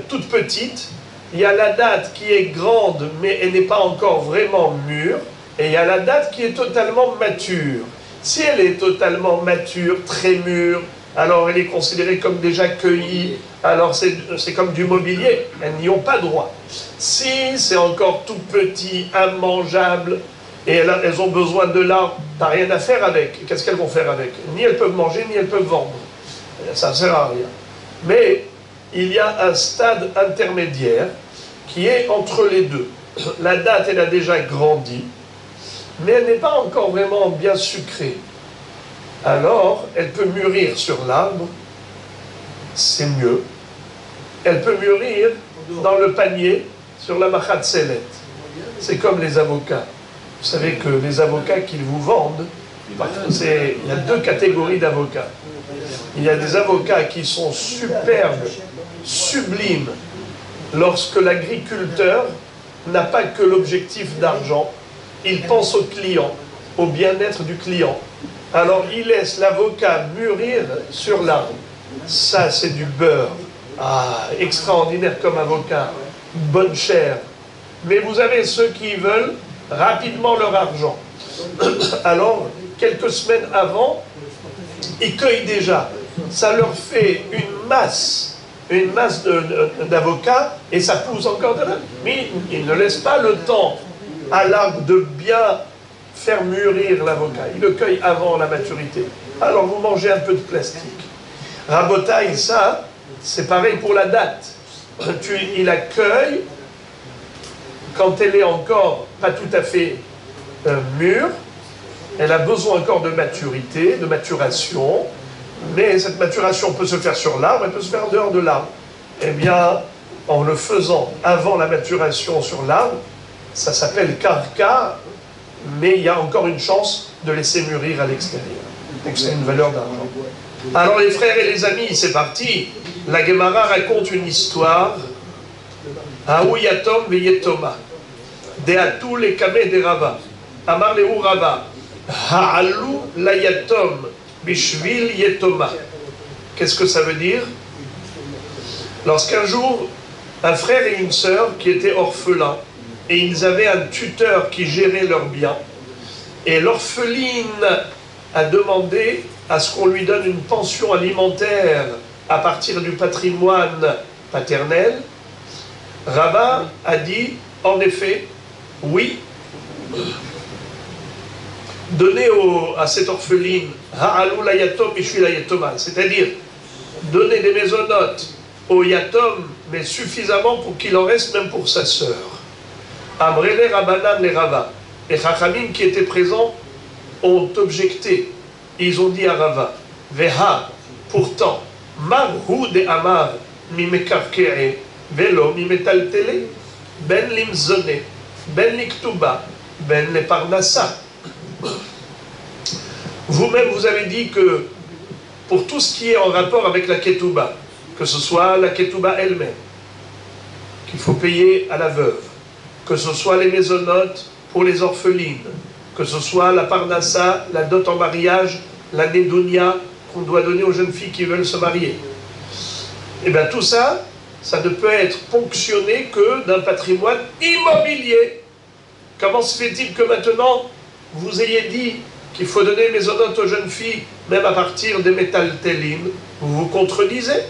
toute petite, il y a la date qui est grande, mais elle n'est pas encore vraiment mûre, et il y a la date qui est totalement mature. Si elle est totalement mature, très mûre, alors elle est considérée comme déjà cueillie, alors c'est comme du mobilier, elles n'y ont pas droit. Si c'est encore tout petit, immangeable, et elles ont besoin de l'arbre, t'as rien à faire avec. Qu'est-ce qu'elles vont faire avec? Ni elles peuvent manger, ni elles peuvent vendre. Ça ne sert à rien. Mais il y a un stade intermédiaire qui est entre les deux. La date, elle a déjà grandi, mais elle n'est pas encore vraiment bien sucrée. Alors, elle peut mûrir sur l'arbre, c'est mieux. Elle peut mûrir dans le panier, sur la machatzelet. C'est comme les avocats. Vous savez que les avocats qu'ils vous vendent, il y a deux catégories d'avocats. Il y a des avocats qui sont superbes, sublimes, lorsque l'agriculteur n'a pas que l'objectif d'argent, il pense au client, au bien-être du client. Alors il laisse l'avocat mûrir sur l'arbre. Ça, c'est du beurre. Ah, extraordinaire comme avocat. Bonne chair. Mais vous avez ceux qui veulent rapidement leur argent. Alors, quelques semaines avant, ils cueillent déjà. Ça leur fait une masse d'avocats et ça pousse encore de là. Mais ils ne laissent pas le temps à l'arbre de bien faire mûrir l'avocat. Ils le cueillent avant la maturité. Alors vous mangez un peu de plastique. Rabotaille, ça, c'est pareil pour la date. Il la cueille quand elle est encore pas tout à fait mûre. Elle a besoin encore de maturité, de maturation. Mais cette maturation peut se faire sur l'arbre, elle peut se faire en dehors de l'arbre. Eh bien, en le faisant avant la maturation sur l'arbre, ça s'appelle karka, mais il y a encore une chance de laisser mûrir à l'extérieur. Donc c'est une valeur d'argent. Alors les frères et les amis, c'est parti. La Gemara raconte une histoire. Aou yatom veyetoma. Deatu le kame de Rava. Amar lehu Rava. Ha'alu la yatom bishvil yetoma. Qu'est-ce que ça veut dire? Lorsqu'un jour, un frère et une sœur qui étaient orphelins, et ils avaient un tuteur qui gérait leurs biens, et l'orpheline a demandé à ce qu'on lui donne une pension alimentaire à partir du patrimoine paternel. Rava a dit, en effet, oui, donner à cette orpheline, ha'alou la yatom mishvi la yatoma, c'est-à-dire donner des maisonnotes au yatom, mais suffisamment pour qu'il en reste même pour sa sœur. Amrele Rabanan les Rava. Les Chachamim qui étaient présents ont objecté. Ils ont dit à Rava, Veha, pourtant, Marhu de Amar, Mimekarkee, Velo, Mimetaltele, Ben Limzone, Ben Liktuba, Ben le Parnassa. Vous-même, vous avez dit que pour tout ce qui est en rapport avec la Ketouba, que ce soit la Ketouba elle-même, qu'il faut payer à la veuve, que ce soit les maisonnotes pour les orphelines, que ce soit la Parnassa, la dot en mariage, la Nedunia qu'on doit donner aux jeunes filles qui veulent se marier. Et bien tout ça, ça ne peut être ponctionné que d'un patrimoine immobilier. Comment se fait-il que maintenant, vous ayez dit qu'il faut donner les maisonnotes aux jeunes filles, même à partir des métaltélim? Vous vous contredisez.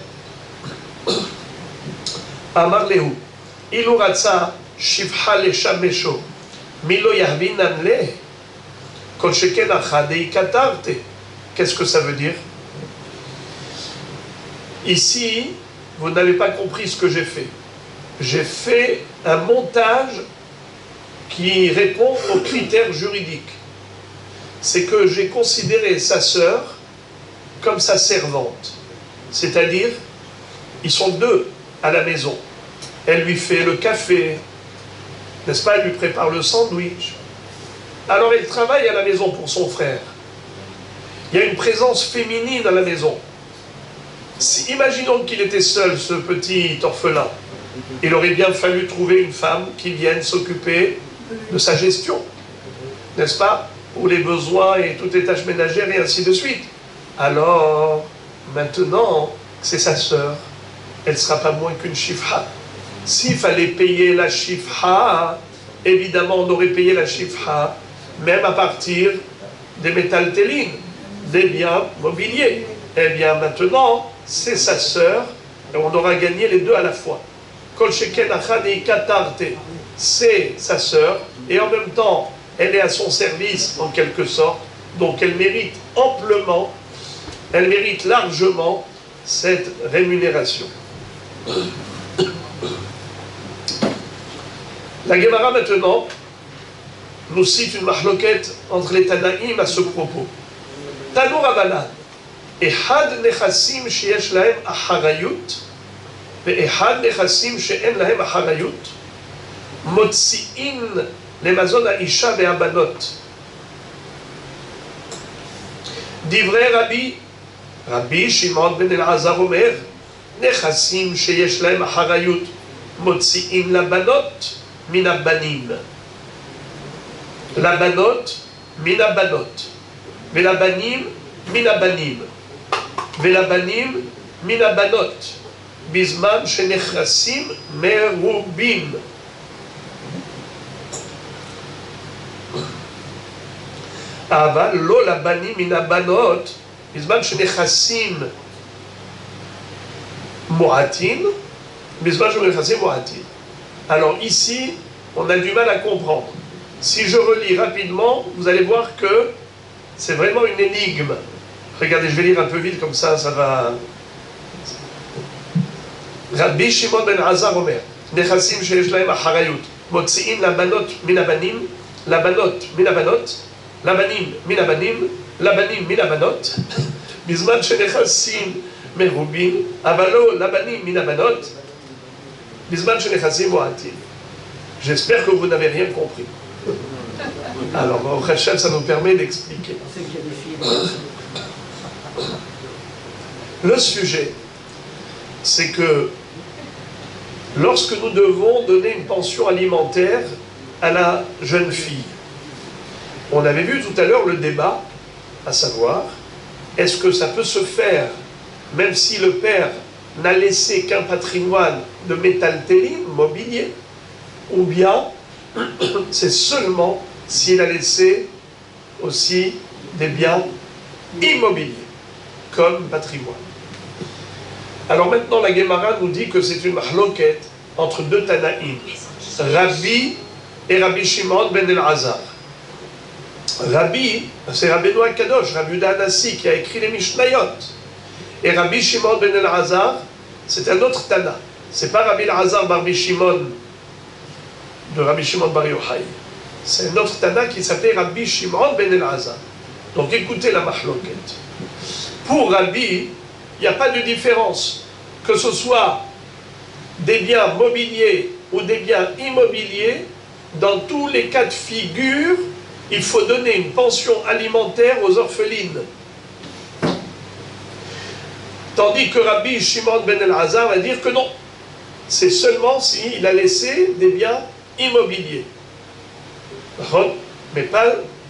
Amar lehu, iluratsa shivha le shamesho, milo yahvinan le, kol sheken achadei katarte. Qu'est-ce que ça veut dire? Ici, vous n'avez pas compris ce que j'ai fait. J'ai fait un montage qui répond aux critères juridiques. C'est que j'ai considéré sa sœur comme sa servante. C'est-à-dire, ils sont deux à la maison. Elle lui fait le café, n'est-ce pas? Elle lui prépare le sandwich. Alors elle travaille à la maison pour son frère. Il y a une présence féminine à la maison. Imaginons qu'il était seul, ce petit orphelin. Il aurait bien fallu trouver une femme qui vienne s'occuper de sa gestion, n'est-ce pas? Pour les besoins et toutes les tâches ménagères et ainsi de suite. Alors, maintenant, c'est sa sœur. Elle ne sera pas moins qu'une shifha. S'il fallait payer la shifha, évidemment, on aurait payé la shifha, même à partir des métaltélines, des biens mobiliers. Eh bien, maintenant, c'est sa sœur, et on aura gagné les deux à la fois. Kol sheken achad et katarte, c'est sa sœur, et en même temps, elle est à son service, en quelque sorte, donc elle mérite amplement, elle mérite largement cette rémunération. La Gemara, maintenant, nous cite une mahloquette entre les Tanaïm à ce propos. Tanu Rabanan, Ehad nechassim sheyesh lahem acharayut, ve'ehad nechassim she'en lahem acharayut, motzi'in למזון האישה והבנות. דברי רבי שמעון בן אלעזר אומר, נכסים שיש להם אחריות מוציאים לבנות מן הבנים. לבנות מן הבנות. ולבנים מן הבנים. ולבנים מן הבנות. בזמן שנכסים מרובים. אבל לא לבנים מן הבנות, בזמן שנכסים מועטים, בזמן שנכסים מועטים. Alors ici, on a du mal à comprendre. Si je relis rapidement, vous allez voir que c'est vraiment une énigme. Regardez, je vais lire un peu vite, comme ça va... Rabbi Shimon ben Azar Omer, נכסים שיש להם אחריות, מוציאים לבנות מן הבנים, לבנות מן הבנות, לבנים מן הבנים, לבנים מן הבנות, בזמן שנכסים מרובים, אבל לא לבנים מן הבנות, בזמן שנכסים מועטים. J'espère que vous n'avez rien compris. Alors, au Hachem, ça nous permet d'expliquer. Le sujet, c'est que lorsque nous devons donner une pension alimentaire à la jeune fille, on avait vu tout à l'heure le débat, à savoir, est-ce que ça peut se faire, même si le père n'a laissé qu'un patrimoine de métaltéline, mobilier, ou bien c'est seulement s'il a laissé aussi des biens immobiliers, comme patrimoine. Alors maintenant, la Gemara nous dit que c'est une mahloket entre deux Tanaïm, Rabbi et Rabbi Shimon ben Elazar. Rabbi, c'est Rabbeinu Akadosh, Rabbi Yehuda Hanassi, qui a écrit les Mishnayot. Et Rabbi Shimon ben Elazar, c'est un autre Tana. C'est pas Rabbi Elazar bar Shimon de Rabbi Shimon bar Yochai. C'est un autre Tana qui s'appelait Rabbi Shimon ben Elazar. Donc écoutez la mahloket. Pour Rabbi, il n'y a pas de différence. Que ce soit des biens mobiliers ou des biens immobiliers, dans tous les cas de figure, il faut donner une pension alimentaire aux orphelines. Tandis que Rabbi Shimon ben Elazar va dire que non. C'est seulement s'il a laissé des biens immobiliers. Mais pas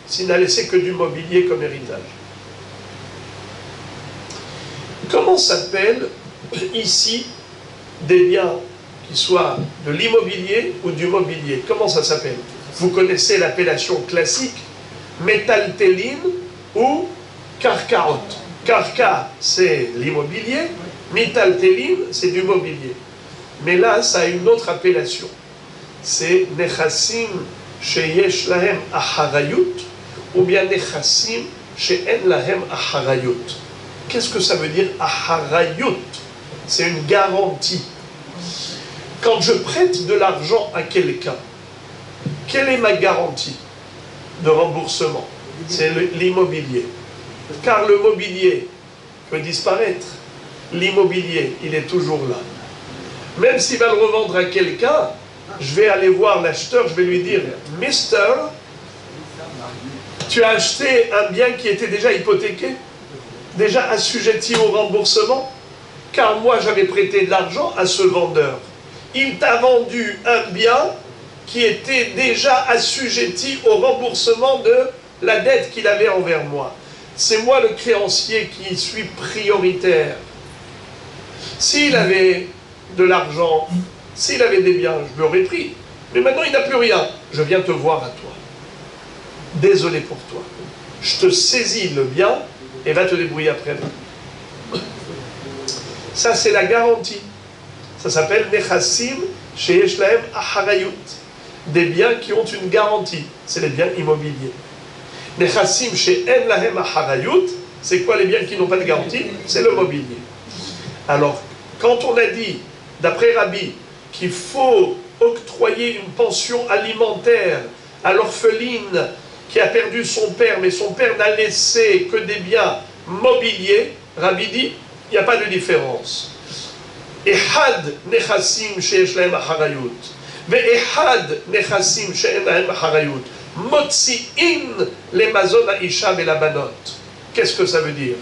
s'il n'a laissé que du mobilier comme héritage. Comment s'appelle ici des biens qui soient de l'immobilier ou du mobilier? Comment ça s'appelle? Vous connaissez l'appellation classique, métaltéline ou karkaot. Karka, c'est l'immobilier, métaltéline, c'est du mobilier. Mais là, ça a une autre appellation. C'est nechassim sheyesh lahem acharayut ou bien nechassim she'en lahem acharayut. Qu'est-ce que ça veut dire acharayut? C'est une garantie. Quand je prête de l'argent à quelqu'un, quelle est ma garantie de remboursement? C'est l'immobilier. Car le mobilier peut disparaître. L'immobilier, il est toujours là. Même s'il va le revendre à quelqu'un, je vais aller voir l'acheteur, je vais lui dire « Mister, tu as acheté un bien qui était déjà hypothéqué, déjà assujetti au remboursement, car moi j'avais prêté de l'argent à ce vendeur. Il t'a vendu un bien qui était déjà assujetti au remboursement de la dette qu'il avait envers moi. C'est moi le créancier qui suis prioritaire. S'il avait de l'argent, s'il avait des biens, je l'aurais pris. Mais maintenant il n'a plus rien. Je viens te voir à toi. Désolé pour toi. Je te saisis le bien et va te débrouiller après. Ça c'est la garantie. Ça s'appelle nechassim sheyesh lahem acharayut. Des biens qui ont une garantie. C'est les biens immobiliers. Nechassim she'en lahem acharayut, c'est quoi les biens qui n'ont pas de garantie? C'est le mobilier. Alors, quand on a dit, d'après Rabbi, qu'il faut octroyer une pension alimentaire à l'orpheline qui a perdu son père, mais son père n'a laissé que des biens mobiliers, Rabbi dit, il n'y a pas de différence. Ehad nechassim sheyesh lahem acharayut, ve'ehad nechassim she'en lahem acharayut. Motzi'in les mazon ha'isha et la banot. Qu'est-ce que ça veut dire?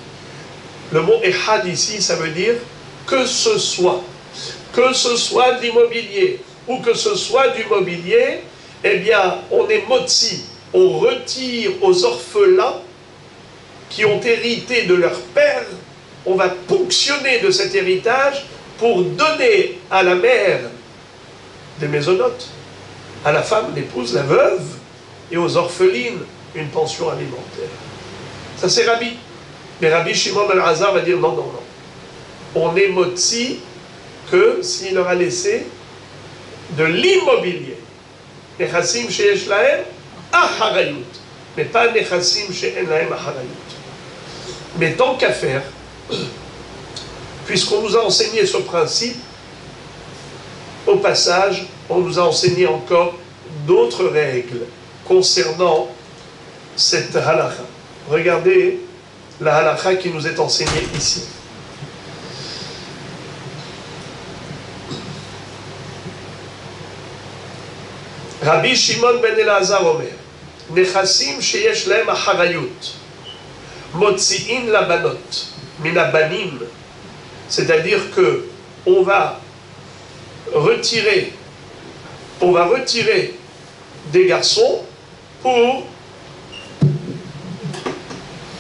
Le mot ehad ici, ça veut dire que ce soit de l'immobilier ou que ce soit du mobilier, eh bien, on est motzi, on retire aux orphelins qui ont hérité de leur père, on va ponctionner de cet héritage pour donner à la mère des maisonnotes, à la femme, l'épouse, la veuve, et aux orphelines, une pension alimentaire. Ça c'est Rabbi. Mais Rabbi Shimon ben Elazar va dire non, non, non. On est motzi que s'il leur a laissé de l'immobilier. Nechassim sheyesh lahem acharayut. Mais pas nechassim she'en lahem acharayut. Mais tant qu'à faire, puisqu'on nous a enseigné ce principe, au passage, on nous a enseigné encore d'autres règles concernant cette halakha. Regardez la halakha qui nous est enseignée ici. Rabbi Shimon ben Elazar Omer, Nechassim sheyesh lahem acharayut, motzi'in labanot, minabanim, c'est-à-dire que on va retirer des garçons pour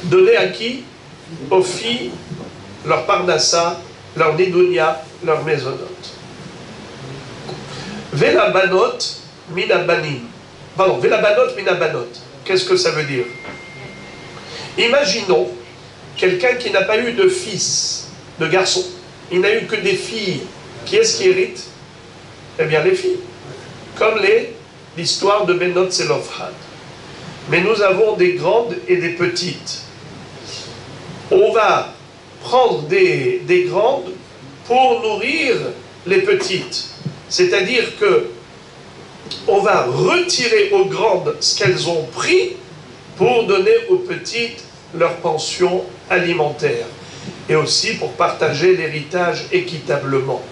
donner à qui? Aux filles, leur parnassa, leur nidounia, leur maisonnote. Velabanot minabanim. Pardon, velabanot minabanot. Qu'est-ce que ça veut dire? Imaginons quelqu'un qui n'a pas eu de fils, de garçon. Il n'a eu que des filles. Qui est-ce qui hérite? Eh bien les filles. Comme l'histoire de Benot Zelofhad. mais nous avons des grandes et des petites. On va prendre des grandes pour nourrir les petites. C'est-à-dire que on va retirer aux grandes ce qu'elles ont pris pour donner aux petites leur pension alimentaire. Et aussi pour partager l'héritage équitablement.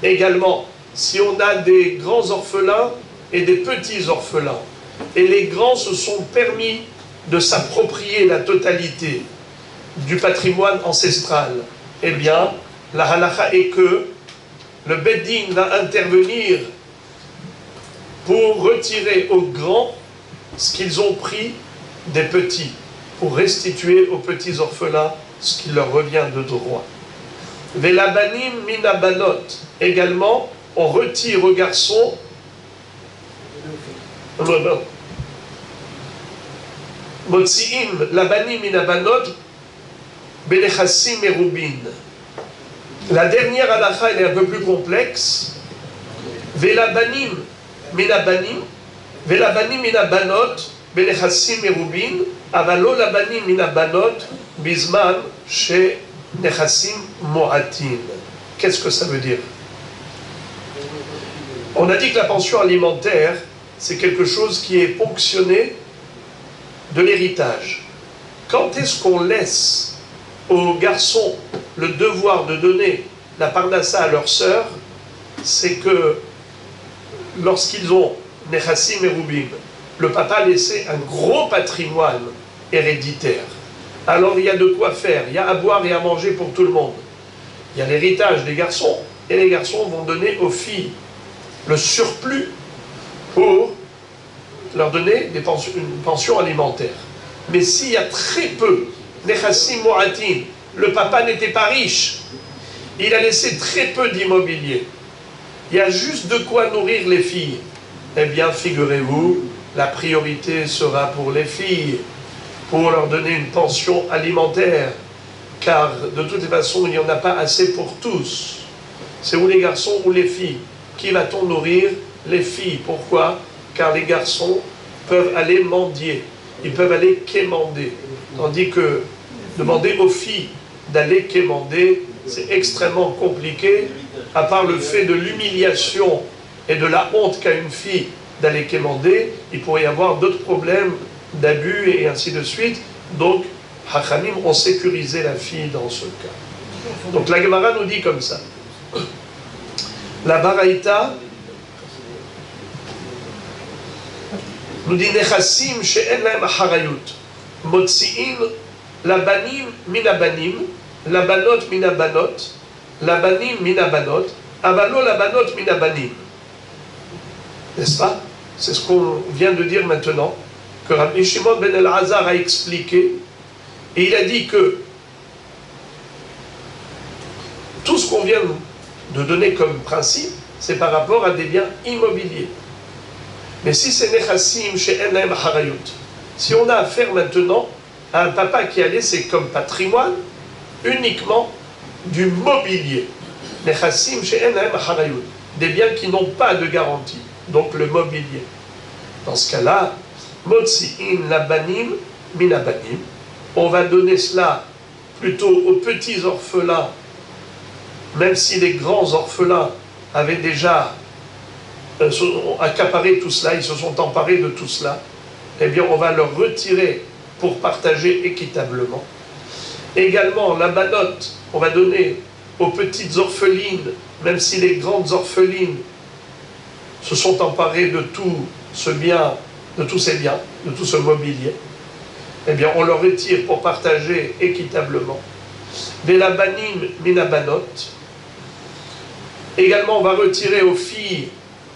Également, si on a des grands orphelins et des petits orphelins, et les grands se sont permis de s'approprier la totalité du patrimoine ancestral, eh bien, la halakha est que le Beddin va intervenir pour retirer aux grands ce qu'ils ont pris des petits, pour restituer aux petits orphelins ce qui leur revient de droit. Velabanim minabanot, également, on retire aux garçons Motsiim labanim minabanot belechassim merubin. La dernière halakha, elle est un peu plus complexe. Velabanim minabanim, velabanim minabanot belechassim merubin, avalo labanim minabanot bisman chez nechassim moatin. Qu'est-ce que ça veut dire? On a dit que la pension alimentaire, c'est quelque chose qui est ponctionné de l'héritage. Quand est-ce qu'on laisse aux garçons le devoir de donner la parnassa à leurs sœurs? C'est que lorsqu'ils ont nechassim et rubim, le papa a laissé un gros patrimoine héréditaire. Alors il y a de quoi faire, il y a à boire et à manger pour tout le monde. Il y a l'héritage des garçons, et les garçons vont donner aux filles le surplus pour leur donner une pension alimentaire. Mais s'il y a très peu, nechassim moatin, le papa n'était pas riche, il a laissé très peu d'immobilier, il y a juste de quoi nourrir les filles, eh bien figurez-vous, la priorité sera pour les filles, pour leur donner une pension alimentaire, car de toute façon il n'y en a pas assez pour tous. C'est ou les garçons ou les filles. Qui va-t-on nourrir? Les filles. Pourquoi? Car les garçons peuvent aller mendier, ils peuvent aller quémander. Tandis que demander aux filles d'aller quémander, c'est extrêmement compliqué, à part le fait de l'humiliation et de la honte qu'a une fille d'aller quémander, il pourrait y avoir d'autres problèmes d'abus et ainsi de suite. Donc, Hachamim ont sécurisé la fille dans ce cas. Donc la Gemara nous dit comme ça. La Baraïta nous dit Nechassim she'en lahem harayut motzi'in labanim minabanim labanot minabanot labanim minabanot avalo labanot minabanim. N'est-ce pas? C'est ce qu'on vient de dire maintenant, que Rabbi Shimon ben El-Hazar a expliqué, et il a dit que tout ce qu'on vient de donner comme principe, c'est par rapport à des biens immobiliers. Mais si c'est nechassim she'en lahem harayut, si on a affaire maintenant à un papa qui a laissé comme patrimoine uniquement du mobilier, nechassim she'en lahem harayut, des biens qui n'ont pas de garantie, donc le mobilier. Dans ce cas-là, motzi'in labanim minabanim, on va donner cela plutôt aux petits orphelins, même si les grands orphelins avaient déjà accaparé tout cela, ils se sont emparés de tout cela, eh bien on va leur retirer pour partager équitablement. Également, la banote, on va donner aux petites orphelines, même si les grandes orphelines se sont emparées de tout ce bien, de tous ces biens, de tout ce mobilier, eh bien on leur retire pour partager équitablement. Velabanim minabanot. Également, on va retirer aux filles,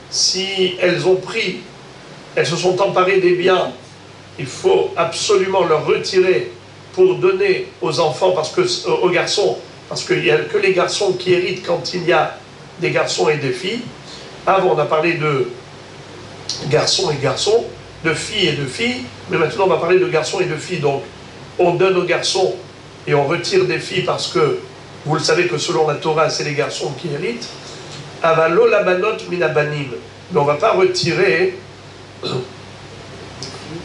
si elles ont pris, elles se sont emparées des biens, il faut absolument leur retirer pour donner aux enfants, aux garçons, parce qu'il n'y a que les garçons qui héritent quand il y a des garçons et des filles. Avant, on a parlé de garçons et garçons, de filles et de filles, mais maintenant on va parler de garçons et de filles. Donc, on donne aux garçons et on retire des filles parce que, vous le savez que selon la Torah, c'est les garçons qui héritent. Avalo labanot minabanim. Mais on ne va pas retirer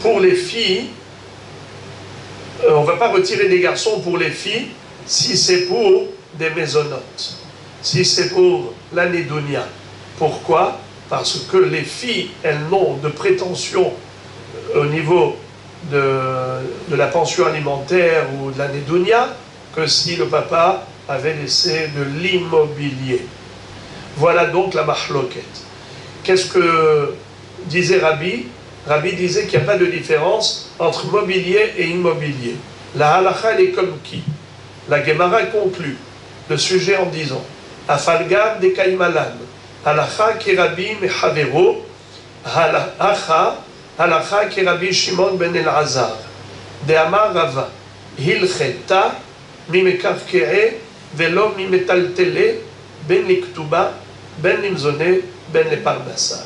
pour les filles, on ne va pas retirer des garçons pour les filles si c'est pour des mésonotes, si c'est pour l'anédonia. Pourquoi? Parce que les filles, elles n'ont de prétention au niveau de la pension alimentaire ou de l'anédonia que si le papa avait laissé de l'immobilier. Voilà donc la mahloket. Qu'est-ce que disait Rabbi? Rabbi disait qu'il n'y a pas de différence entre mobilier et immobilier. La halakha, elle est comme qui? La Gemara conclut le sujet en disant Afalgam de Kaimalan, halakha ki Rabbi mechavero, halakha ki Rabbi Shimon ben Elazar, de Amar Rava, hilcheta mimekarkee velo mimetaltele ben liktuba ben limzone ben leparnassa.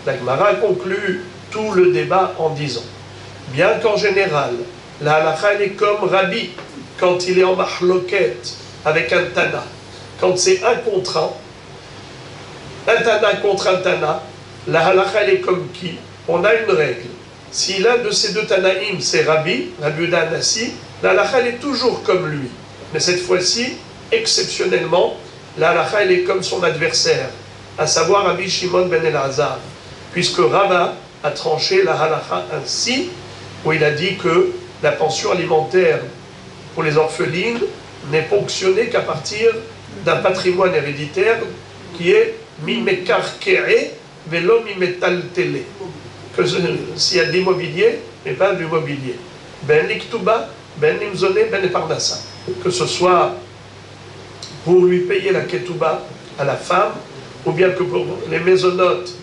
La Gemara conclut tout le débat en disant, bien qu'en général, la halakha est comme Rabbi, quand il est en mahloket avec un tana, quand c'est un contre un tana, la halakha est comme qui? On a une règle. Si l'un de ces deux tanaïm, c'est Rabbi Uda Nassi, la halakha est toujours comme lui. Mais cette fois-ci, exceptionnellement, la halakha est comme son adversaire, à savoir Rabbi Shimon ben Elazar, puisque Rava a tranché la halakha ainsi, où il a dit que la pension alimentaire pour les orphelines n'est ponctionnée qu'à partir d'un patrimoine héréditaire qui est mimekarkee velo mimetaltele, que s'il y a de l'immobilier, mais pas du mobilier. Ben liktuba, ben limzone, ben parnassa. Que ce soit pour lui payer la ketouba à la femme, ou bien que pour les mésonotes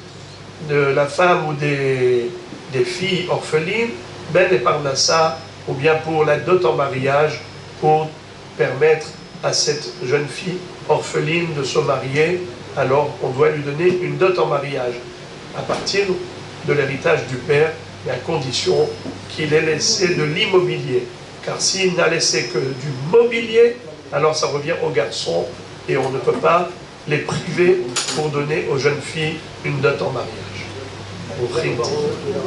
de la femme ou des filles orphelines, ben et parnassa, ou bien pour la dot en mariage, pour permettre à cette jeune fille orpheline de se marier, alors on doit lui donner une dot en mariage, à partir de l'héritage du père, mais à condition qu'il ait laissé de l'immobilier. Car s'il n'a laissé que du mobilier, alors ça revient aux garçons, et on ne peut pas les priver pour donner aux jeunes filles une dot en mariage.